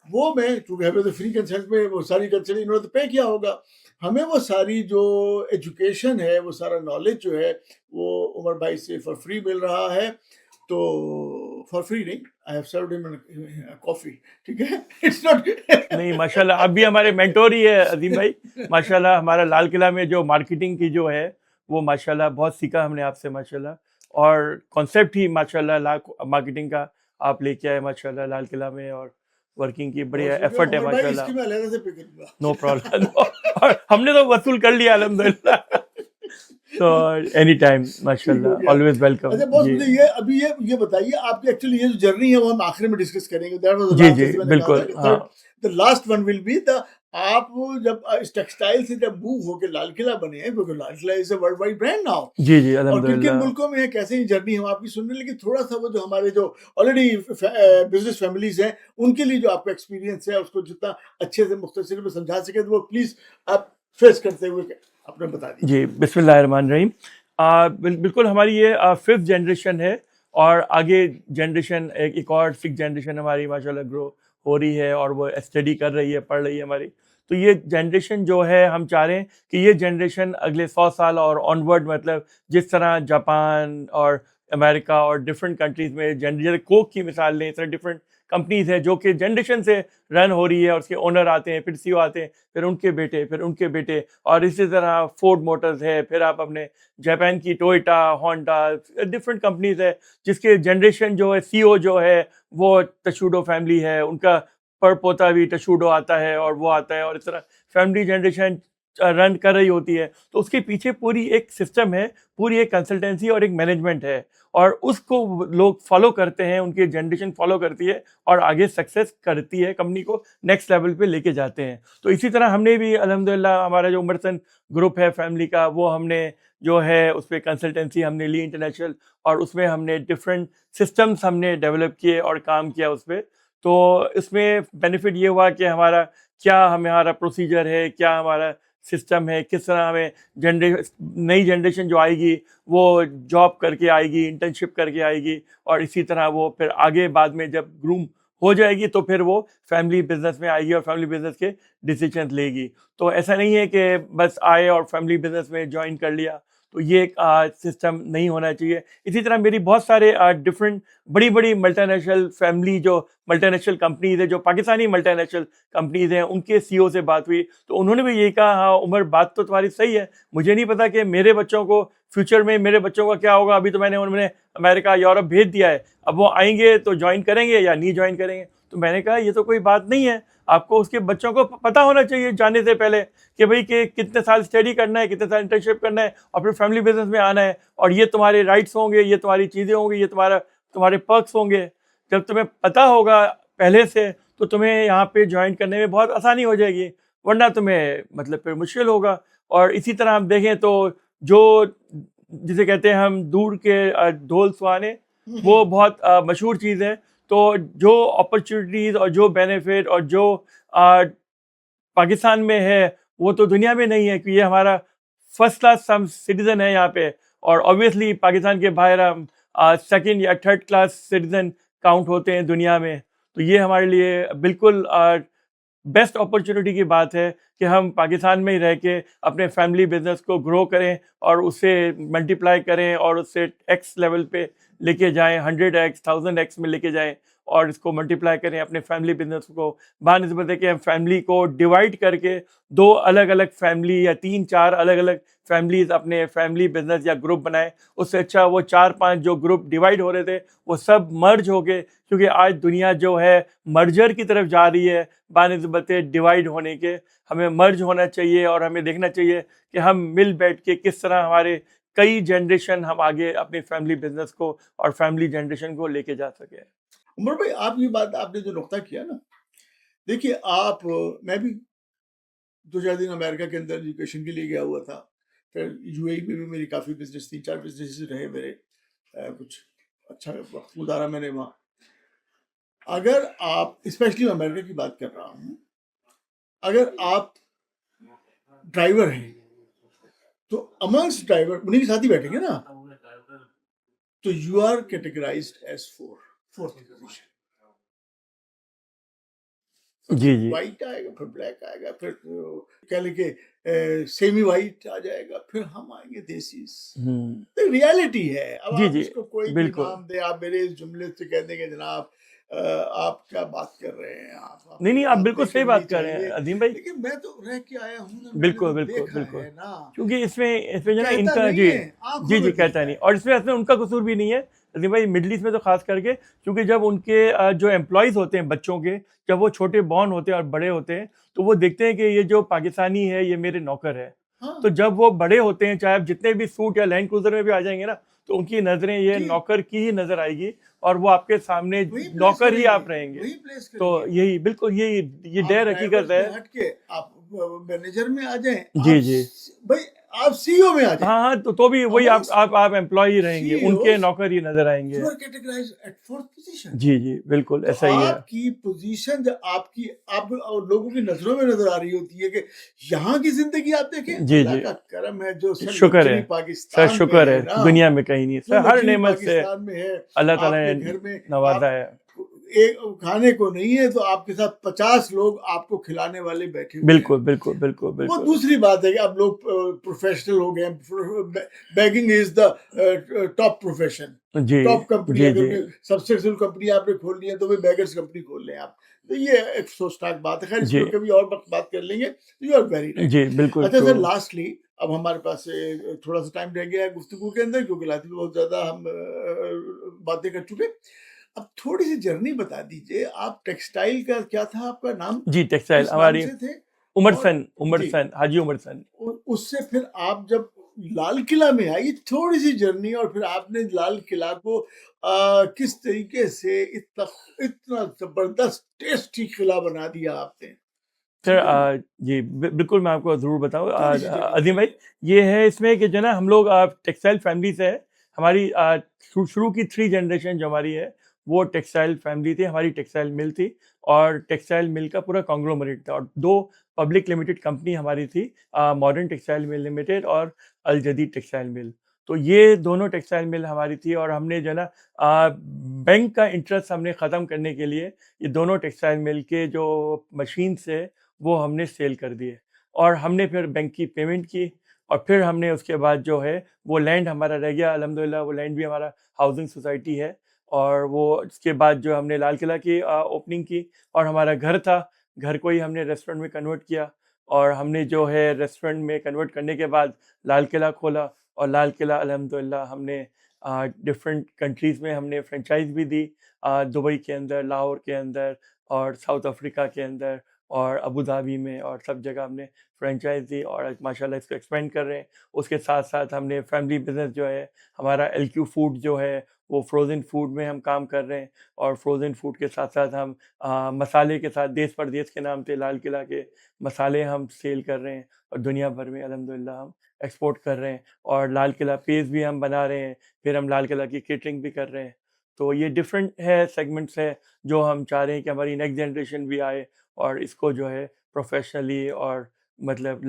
वो मैं चूंकि हमें तो फ्री कंसल्ट में वो सारी कंसल्ट इन्होंने तो पे किया होगा, हमें वो सारी जो एजुकेशन है वो सारा नॉलेज जो है वो उमर भाई से फॉर फ्री मिल रहा है। तो फॉर फ्री नहीं, I have served him coffee, ठीक है। इट्स नॉट नहीं, माशाल्लाह आप भी हमारे मेंटोर ही है अज़ीम भाई। माशाल्लाह हमारा लाल किला में जो मार्केटिंग की जो है, वो माशाल्लाह बहुत सीखा हमने आपसे माशाल्लाह, और कॉन्सेप्ट ही माशाल्लाह ला मार्केटिंग का आप लेके आए माशाल्लाह लाल किला में, और वर्किंग की बहुत बढ़िया शुक्रिया एफर्ट है उमर भाई, माशाल्लाह। इसकी मैं अलग से पे नो करूंगा। प्रॉब्लम। और हमने तो वसूल कर लिया अल्हम्दुलिल्लाह। तो एनी टाइम ठीक हो माशाल्लाह, गया। Always welcome. अच्छा बॉस, जी, मुझे ये अभी ये बताइए, आपकी एक्चुअली ये जो जर्नी है वो हम आखिर में डिस्कस करेंगे। दैट वाज द जी, लास्ट, जी, जैसे मैंने कहा था बिल्कुल, कि हाँ। Third the last one will be the, आप जब इस टेक्सटाइल से जब मूव होके लाल किला बने हैं, क्योंकि Lal Qila is a worldwide brand now, जी, जी, और किन किन अल्हम्दुलिल्लाह। मुल्कों में है, कैसे ही जर्नी हम आपकी सुन रहे हैं, लेकिन थोड़ा सा वो जो हमारे जो ऑलरेडी बिजनेस फैमिलीज हैं उनके लिए जो आपका एक्सपीरियंस है उसको जितना अच्छे से मुख्तसर में समझा सके तो वो प्लीज आप फेस करते हुए अपने बता दीजिए। जी, बिस्मिल्लाहिर्रहमानिर्रहीम। बिल्कुल हमारी ये 5th जनरेशन है, और आगे जनरेशन एक और 6th जनरेशन हमारी माशाल्लाह ग्रो हो रही है, और वो स्टडी कर रही है, पढ़ रही है हमारी। तो ये जनरेशन जो है, हम चाह रहे हैं कि ये जनरेशन अगले 100 साल और ऑनवर्ड, मतलब जिस तरह जापान और अमेरिका और डिफरेंट कंट्रीज़ में जैसे कोक की मिसाल लें, इस तरह डिफरेंट कंपनीज़ हैं जो कि जनरेशन से रन हो रही है, और उसके ओनर आते हैं, फिर सीईओ आते हैं, फिर उनके बेटे, फिर उनके बेटे, और इसी तरह फोर्ड मोटर्स है, फिर आप अपने जापान की टोयोटा, होंडा, डिफरेंट कंपनीज है, जिसके जनरेशन जो है, सीईओ जो है वो तशूडो फैमिली है, उनका पर पोता भी तशूडो आता है, और वो आता है, और इस तरह फैमिली जनरेशन रन कर रही होती है। तो उसके पीछे पूरी एक सिस्टम है, पूरी एक कंसल्टेंसी और एक मैनेजमेंट है, और उसको लोग फॉलो करते हैं, उनकी जनरेशन फॉलो करती है, और आगे सक्सेस करती है, कंपनी को नेक्स्ट लेवल पे लेके जाते हैं। तो इसी तरह हमने भी अल्हम्दुलिल्लाह, हमारा जो उमरसन ग्रुप है फैमिली का, वो हमने जो है उस पर कंसल्टेंसी हमने ली इंटरनेशनल, और उसमें हमने डिफरेंट सिस्टम्स हमने डेवलप किए और काम किया उस पर। तो इसमें बेनिफिट ये हुआ कि क्या हमारा प्रोसीजर है, क्या हमारा सिस्टम है, किस तरह हमें नई जनरेशन जो आएगी वो जॉब करके आएगी, इंटर्नशिप करके आएगी, और इसी तरह वो फिर आगे बाद में जब ग्रूम हो जाएगी तो फिर वो फैमिली बिजनेस में आएगी और फैमिली बिजनेस के डिसीजन लेगी। तो ऐसा नहीं है कि बस आए और फैमिली बिजनेस में ज्वाइन कर लिया, तो ये एक सिस्टम नहीं होना चाहिए। इसी तरह मेरी बहुत सारे डिफरेंट बड़ी बड़ी मल्टीनेशनल फैमिली, जो मल्टीनेशनल कंपनीज है, जो पाकिस्तानी मल्टीनेशनल कंपनीज हैं, उनके सीईओ से बात हुई, तो उन्होंने भी यही कहा, हाँ उमर, बात तो तुम्हारी सही है, मुझे नहीं पता कि मेरे बच्चों को फ्यूचर में मेरे बच्चों का क्या होगा, अभी तो उन्होंने अमेरिका, यूरोप भेज दिया है, अब वो आएंगे तो ज्वाइन करेंगे या नहीं ज्वाइन करेंगे। तो मैंने कहा ये तो कोई बात नहीं है, आपको उसके बच्चों को पता होना चाहिए जाने से पहले कि भाई कि कितने साल स्टडी करना है, कितने साल इंटर्नशिप करना है, और फिर फैमिली बिजनेस में आना है, और ये तुम्हारे राइट्स होंगे, ये तुम्हारी चीज़ें होंगी, ये तुम्हारे पर्क्स होंगे। जब तुम्हें पता होगा पहले से, तो तुम्हें यहाँ पे ज्वाइन करने में बहुत आसानी हो जाएगी, वरना तुम्हें मतलब फिर मुश्किल होगा। और इसी तरह हम देखें तो जो जिसे कहते हैं हम दूर के ढोल सुहाने, वो बहुत मशहूर चीज़ है। तो जो अपॉर्चुनिटीज़ और जो बेनिफिट और जो अ, पाकिस्तान में है, वो तो दुनिया में नहीं है, कि ये हमारा फर्स्ट क्लास हम सिटीज़न है यहाँ पे, और ऑब्वियसली पाकिस्तान के बाहर हम सेकंड या थर्ड क्लास सिटीज़न काउंट होते हैं दुनिया में। तो ये हमारे लिए बिल्कुल बेस्ट अपॉर्चुनिटी की बात है कि हम पाकिस्तान में ही रह के अपने फैमिली बिजनेस को ग्रो करें, और उससे मल्टीप्लाई करें, और उससे एक्स लेवल पे लेके जाएं, 100x 1000x में लेके जाएं, और इसको मल्टीप्लाई करें अपने फैमिली बिजनेस को। बानिस्बत है कि हम फैमिली को डिवाइड करके दो अलग अलग फैमिली या तीन चार अलग अलग फैमिलीज अपने फैमिली बिजनेस या ग्रुप बनाए, उससे अच्छा वो चार पांच जो ग्रुप डिवाइड हो रहे थे वो सब मर्ज हो गए, क्योंकि आज दुनिया जो है मर्जर की तरफ जा रही है बानिस्बत डिवाइड होने के। हमें मर्ज होना चाहिए, और हमें देखना चाहिए कि हम मिल बैठ के किस तरह हमारे कई जनरेशन हम आगे अपनी फैमिली बिजनेस को और फैमिली जनरेशन को लेके जा सके। उमर भाई, आप ये बात आपने जो नुक्ता किया ना, देखिए आप मैं भी 2-4 दिन अमेरिका के अंदर एजुकेशन के लिए गया हुआ था। फिर यूएई में भी मेरी काफ़ी बिजनेस, 3-4 बिजनेस रहे मेरे, कुछ अच्छा वक्त गुजारा मैंने वहाँ। अगर आप, स्पेशली अमेरिका की बात कर रहा हूँ, अगर आप ड्राइवर हैं तो अमंग्स ड्राइवर उन्हीं के साथ ही बैठेंगे ना, तो you are categorized as fourth position. जी जी व्हाइट आएगा, फिर ब्लैक आएगा, फिर कह लेंगे सेमी व्हाइट आ जाएगा, फिर हम आएंगे देसीज। तो रियलिटी है। अब जी आप जी इसको कोई भी बिल्कुल। नाम दे, आप मेरे इस जुमले से कह देंगे जनाब आप क्या बात कर रहे हैं, नहीं आपको नहीं, ये आप बात बिल्कुल नहीं सही करनी बात कर रहे हैं चाहिए, अजीम भाई। लेकिन मैं तो रह के आया हूँ ना, मैंने बिल्कुल तो बिल्कुल देखा बिल्कुल, है ना। क्योंकि इसमें जो है ना कहता इनका नहीं जी है, आंखों जी में जी कहता दिखता नहीं, है। और इसमें असल में उनका कसूर भी नहीं है अजीम भाई, मिडिल ईस्ट में तो खास करके, क्योंकि जब उनके जो एम्प्लॉयज़ होते हैं बच्चों के, जब वो छोटे बॉर्न होते हैं और बड़े होते हैं, तो वो देखते हैं कि ये जो पाकिस्तानी है ये मेरे नौकर है। तो हाँ जब वो बड़े होते हैं, चाहे आप जितने भी सूट या लैंड क्रूजर में भी आ जाएंगे ना, तो उनकी नज़रें ये जी, नौकर की ही नज़र आएगी, और वो आपके सामने वही प्लेस नौकर ही करेंगे, आप रहेंगे। वही प्लेस तो करेंगे। यही बिल्कुल ये आप डर ड्राइवर हकीकत से है। हट के आप मैनेजर में आ जाएं, जी जी भाई आप सीईओ में आ जाएं। हाँ हाँ, तो भी वही अमंग्स आप एम्प्लॉय रहेंगे, उनके सीईओज नौकर ही नजर यू आएंगे। Are categorized at fourth position. जी जी बिल्कुल तो ऐसा ही है। आपकी पोजीशन जब आपकी आप और लोगों की नजरों में नजर आ रही होती है कि यहाँ की जिंदगी आप देखें, जी अल्लाह जी का करम है जो सर शुक्र है लग्जरी सर, पाकिस्तान में शुक्र है है ना, दुनिया में कहीं नहीं जो सर, हर लग्जरी नेमत से पाकिस्तान में है। अल्लाह ताला आपके ने घर में नवाजा आप है। एक खाने को नहीं है तो आपके साथ 50 लोग आपको खिलाने वाले बैठे हुए हैं। बिल्कुल बिल्कुल बिल्कुल वो बिल्कुल। दूसरी बात है कि अब लोग प्रोफेशनल हो गए हैं। Begging is the top profession, जी टॉप कंपनी। जी अगर जी कोई सक्सेसफुल कंपनी आपने खोल ली है तो वे बैगर्स कंपनी खोल लें आप। तो ये एक सोचनाक बात है, खैर इस जी पर कभी और बात कर लेंगे। You are very right. जी बिल्कुल। अच्छा तो सर, लास्टली अब हमारे पास थोड़ा सा टाइम रह गया है गुफ्तगू के अंदर, क्योंकि लास्ट में बहुत ज्यादा हम बातें कर चुके। अब थोड़ी सी जर्नी बता दीजिए, आप टेक्सटाइल का क्या था आपका नाम, जी टेक्सटाइल किस नाम हमारी से थे? और उमर जी, सन हाजी उमर सन। उससे फिर आप जब लाल किला में आई, थोड़ी सी जर्नी, और फिर आपने लाल किला को किस तरीके से इतना इतना जबरदस्त टेस्टी किला बना दिया आपने, सर ठीक है ना? जी बिल्कुल मैं आपको ज़रूर बताऊँ थोड़ी सी जर्नी अजीम भाई। बताइए। ये है इसमें कि जो ना हम लोग टेक्सटाइल फैमिली से है। हमारी शुरू की 3 जनरेशन जो हमारी है, वो टेक्सटाइल फैमिली थी, हमारी टेक्सटाइल मिल थी, और टेक्सटाइल मिल का पूरा कॉन्ग्लोमरेट था, और 2 पब्लिक लिमिटेड कंपनी हमारी थी, मॉडर्न टेक्सटाइल मिल लिमिटेड और अल जदीद टेक्सटाइल मिल। तो ये दोनों टेक्सटाइल मिल हमारी थी, और हमने जो है ना बैंक का इंटरेस्ट हमने ख़त्म करने के लिए ये दोनों टेक्सटाइल मिल के जो मशीन्स है वो हमने सेल कर दिए, और हमने फिर बैंक की पेमेंट की, और फिर हमने उसके बाद जो है वो लैंड हमारा रह गया अल्हम्दुलिल्लाह, वो लैंड भी हमारा हाउसिंग सोसाइटी है। और वो इसके बाद जो हमने लाल किला की ओपनिंग की, और हमारा घर था, घर को ही हमने रेस्टोरेंट में कन्वर्ट किया, और हमने जो है रेस्टोरेंट में कन्वर्ट करने के बाद लाल किला खोला, और लाल किला अल्हम्दुलिल्लाह हमने डिफरेंट कंट्रीज़ में हमने फ्रेंचाइज़ भी दी, दुबई के अंदर, लाहौर के अंदर, और साउथ अफ्रीका के अंदर, और अबू धाबी में, और सब जगह हमने फ्रेंचाइज़ दी, और आज माशाल्लाह इसको एक्सपेंड कर रहे हैं। उसके साथ-साथ हमने फैमिली बिज़नेस जो है हमारा एलक्यू फूड जो है, वो फ्रोज़न फूड में हम काम कर रहे हैं, और फ्रोज़न फूड के साथ-साथ हम मसाले के साथ देश परदेश के नाम से लाल किला के मसाले हम सेल कर रहे हैं, और दुनिया भर में अल्हम्दुलिल्लाह हम एक्सपोर्ट कर रहे हैं, और लाल किला पेज़ भी हम बना रहे हैं, फिर हम लाल किला की केटरिंग भी कर रहे हैं। तो ये डिफरेंट है, सेगमेंट्स है, जो हम चाह रहे हैं कि हमारी नेक्स्ट जनरेशन भी आए, और इसको जो है प्रोफेशनली और मतलब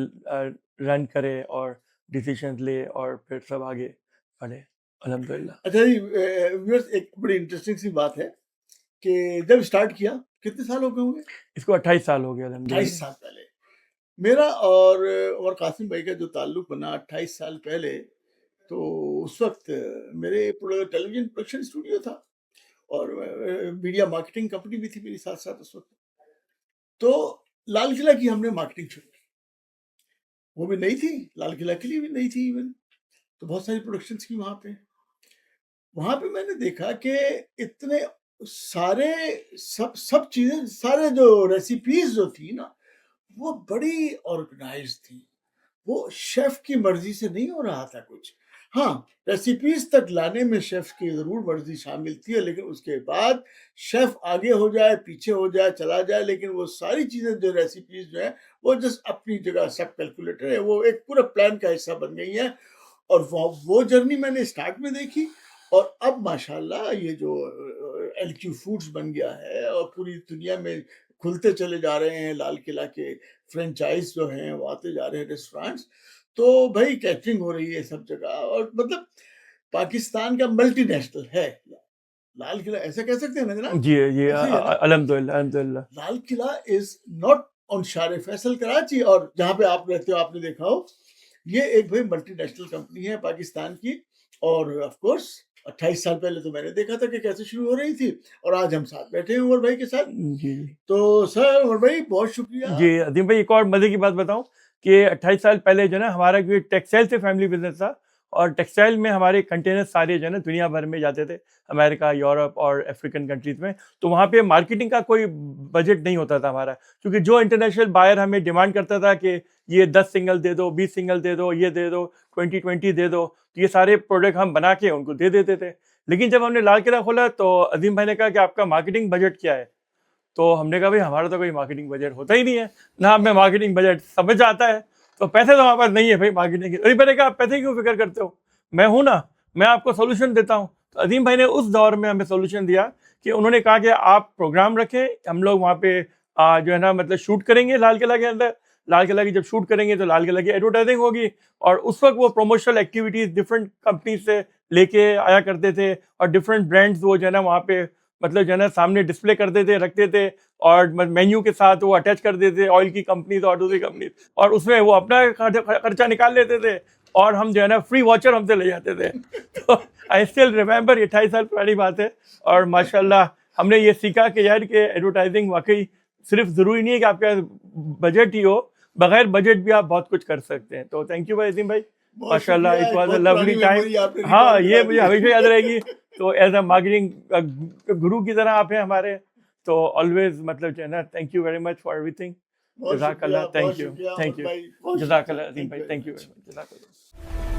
रन करे, और डिसीजंस ले, और फिर सब आगे बढ़े अल्हम्दुलिल्लाह। अच्छा जी, व्यूअर्स, एक बड़ी इंटरेस्टिंग सी बात है कि जब स्टार्ट किया, कितने साल हो गए होंगे? इसको 28 साल हो गए 28 अल्हम्दुलिल्लाह। साल पहले मेरा और कासिम भाई का जो ताल्लुक बना 28 साल पहले, तो उस वक्त मेरे टेलीविजन प्रोडक्शन स्टूडियो था, और मीडिया मार्केटिंग कंपनी भी थी मेरी साथ साथ उस वक्त। तो लाल किला की हमने मार्केटिंग शुरू की, वो भी नई थी, लाल किला के लिए भी नई थी इवन। तो बहुत सारी प्रोडक्शंस की वहाँ पे। वहाँ पे मैंने देखा कि इतने सारे सब सब चीज़ें, सारे जो रेसिपीज़ जो थी ना, वो बड़ी ऑर्गेनाइज़्ड थी। वो शेफ़ की मर्ज़ी से नहीं हो रहा था कुछ। हाँ, रेसिपीज़ तक लाने में शेफ़ की ज़रूर वर्ज़ी शामिल थी, लेकिन उसके बाद शेफ़ आगे हो जाए, पीछे हो जाए, चला जाए, लेकिन वो सारी चीज़ें जो रेसिपीज़ जो हैं, वो जस्ट अपनी जगह सब कैलकुलेटर है, वो एक पूरा प्लान का हिस्सा बन गई हैं। और वो जर्नी मैंने स्टार्ट में देखी, और अब माशाल्लाह ये जो एलक्यू फूड्स बन गया है और पूरी दुनिया में खुलते चले जा रहे हैं, लाल किला के फ्रेंचाइज जो हैं वो आते जा रहे हैं रेस्टोरेंट्स। तो भाई कैटरिंग हो रही है सब जगह, और मतलब पाकिस्तान का मल्टीनेशनल है लाल किला, ऐसा कह सकते हैं ना जनाब? जी जी, ऐसे ही है ना? अल्हम्दुलिल्लाह अल्हम्दुलिल्लाह। लाल किला इज नॉट ऑन शार फैसल कराची, और जहाँ पे आप रहते हो आपने देखा हो, ये एक भाई मल्टीनेशनल कंपनी है पाकिस्तान की। और ऑफ कोर्स 28 साल पहले तो मैंने देखा था कि कैसे शुरू हो रही थी, और आज हम साथ बैठे हैं उमर भाई के साथ। जी तो सर उमर भाई बहुत शुक्रिया। जी, अदीम भाई एक और मज़े की बात बताऊँ कि 28 साल पहले जो है ना हमारा कोई टेक्सटाइल से फैमिली बिज़नेस था, और टेक्सटाइल में हमारे कंटेनर सारे जो है ना दुनिया भर में जाते थे, अमेरिका, यूरोप और अफ्रीकन कंट्रीज़ में। तो वहाँ पे मार्केटिंग का कोई बजट नहीं होता था हमारा, क्योंकि जो इंटरनेशनल बायर हमें डिमांड करता था कि ये 10 सिंगल दे दो, 20 सिंगल दे दो, ये दे दो, 20-20 दे दो, तो ये सारे प्रोडक्ट हम बना के उनको दे देते थे। लेकिन जब हमने लाल किला खोला तो अज़ीम भाई ने कहा कि आपका मार्केटिंग बजट क्या है? तो हमने कहा भाई हमारा तो कोई मार्केटिंग बजट होता ही नहीं है, ना हमें मार्केटिंग बजट समझ आता है, तो पैसे तो हमारे पास नहीं है भाई मार्केटिंग के। अरे मैंने कहा आप पैसे क्यों फिक्र करते हो, मैं हूं ना, मैं आपको सोल्यूशन देता हूं। तो अजीम भाई ने उस दौर में हमें सोल्यूशन दिया कि उन्होंने कहा कि आप प्रोग्राम रखें, हम लोग वहाँ पे जो है ना मतलब शूट करेंगे लाल किला के अंदर। लाल किला की जब शूट करेंगे तो लाल किला की एडवर्टाइजिंग होगी, और उस वक्त वो प्रोमोशनल एक्टिविटीज डिफरेंट कंपनी से लेके आया करते थे, और डिफरेंट ब्रांड्स वो जो है ना वहाँ पे मतलब जो है ना सामने डिस्प्ले करते थे, रखते थे, और मेन्यू के साथ वो अटैच कर देते थे, ऑयल की कंपनीज और दूसरी कंपनीज, और उसमें वो अपना खर्चा निकाल लेते थे, और हम जो है ना फ्री वॉचर हमसे ले जाते थे। तो आई स्टिल रिमेंबर, 28 साल पुरानी बात है। और माशाल्लाह हमने ये सीखा कि यार कि एडवर्टाइजिंग वाकई सिर्फ ज़रूरी नहीं है कि आपका बजट ही हो, बगैर बजट भी आप बहुत कुछ कर सकते हैं। तो थैंक यू भाई अजीम भाई, बहुत माशाल्लाह शुक्रिया, इट एक वाज अ बहुत लवली पुरानी टाइम। मेमोरी आपने हाँ, रिकॉल ये करा मुझे दी। हमेशा याद रहेगी। तो एज अ मार्केटिंग गुरु की तरह आप हैं हमारे, तो ऑलवेज मतलब जो है ना thank you very much for everything. बहुत शुक्रिया, जज़ाकल्लाह, बहुत थैंक यू, शुक्रिया थैंक अमर यू, भाई, बहुत शुक्रिया, जज़ाकल्लाह अजीम थैंक भाई, you very thank you much. Very much, जज़ाकल्लाह।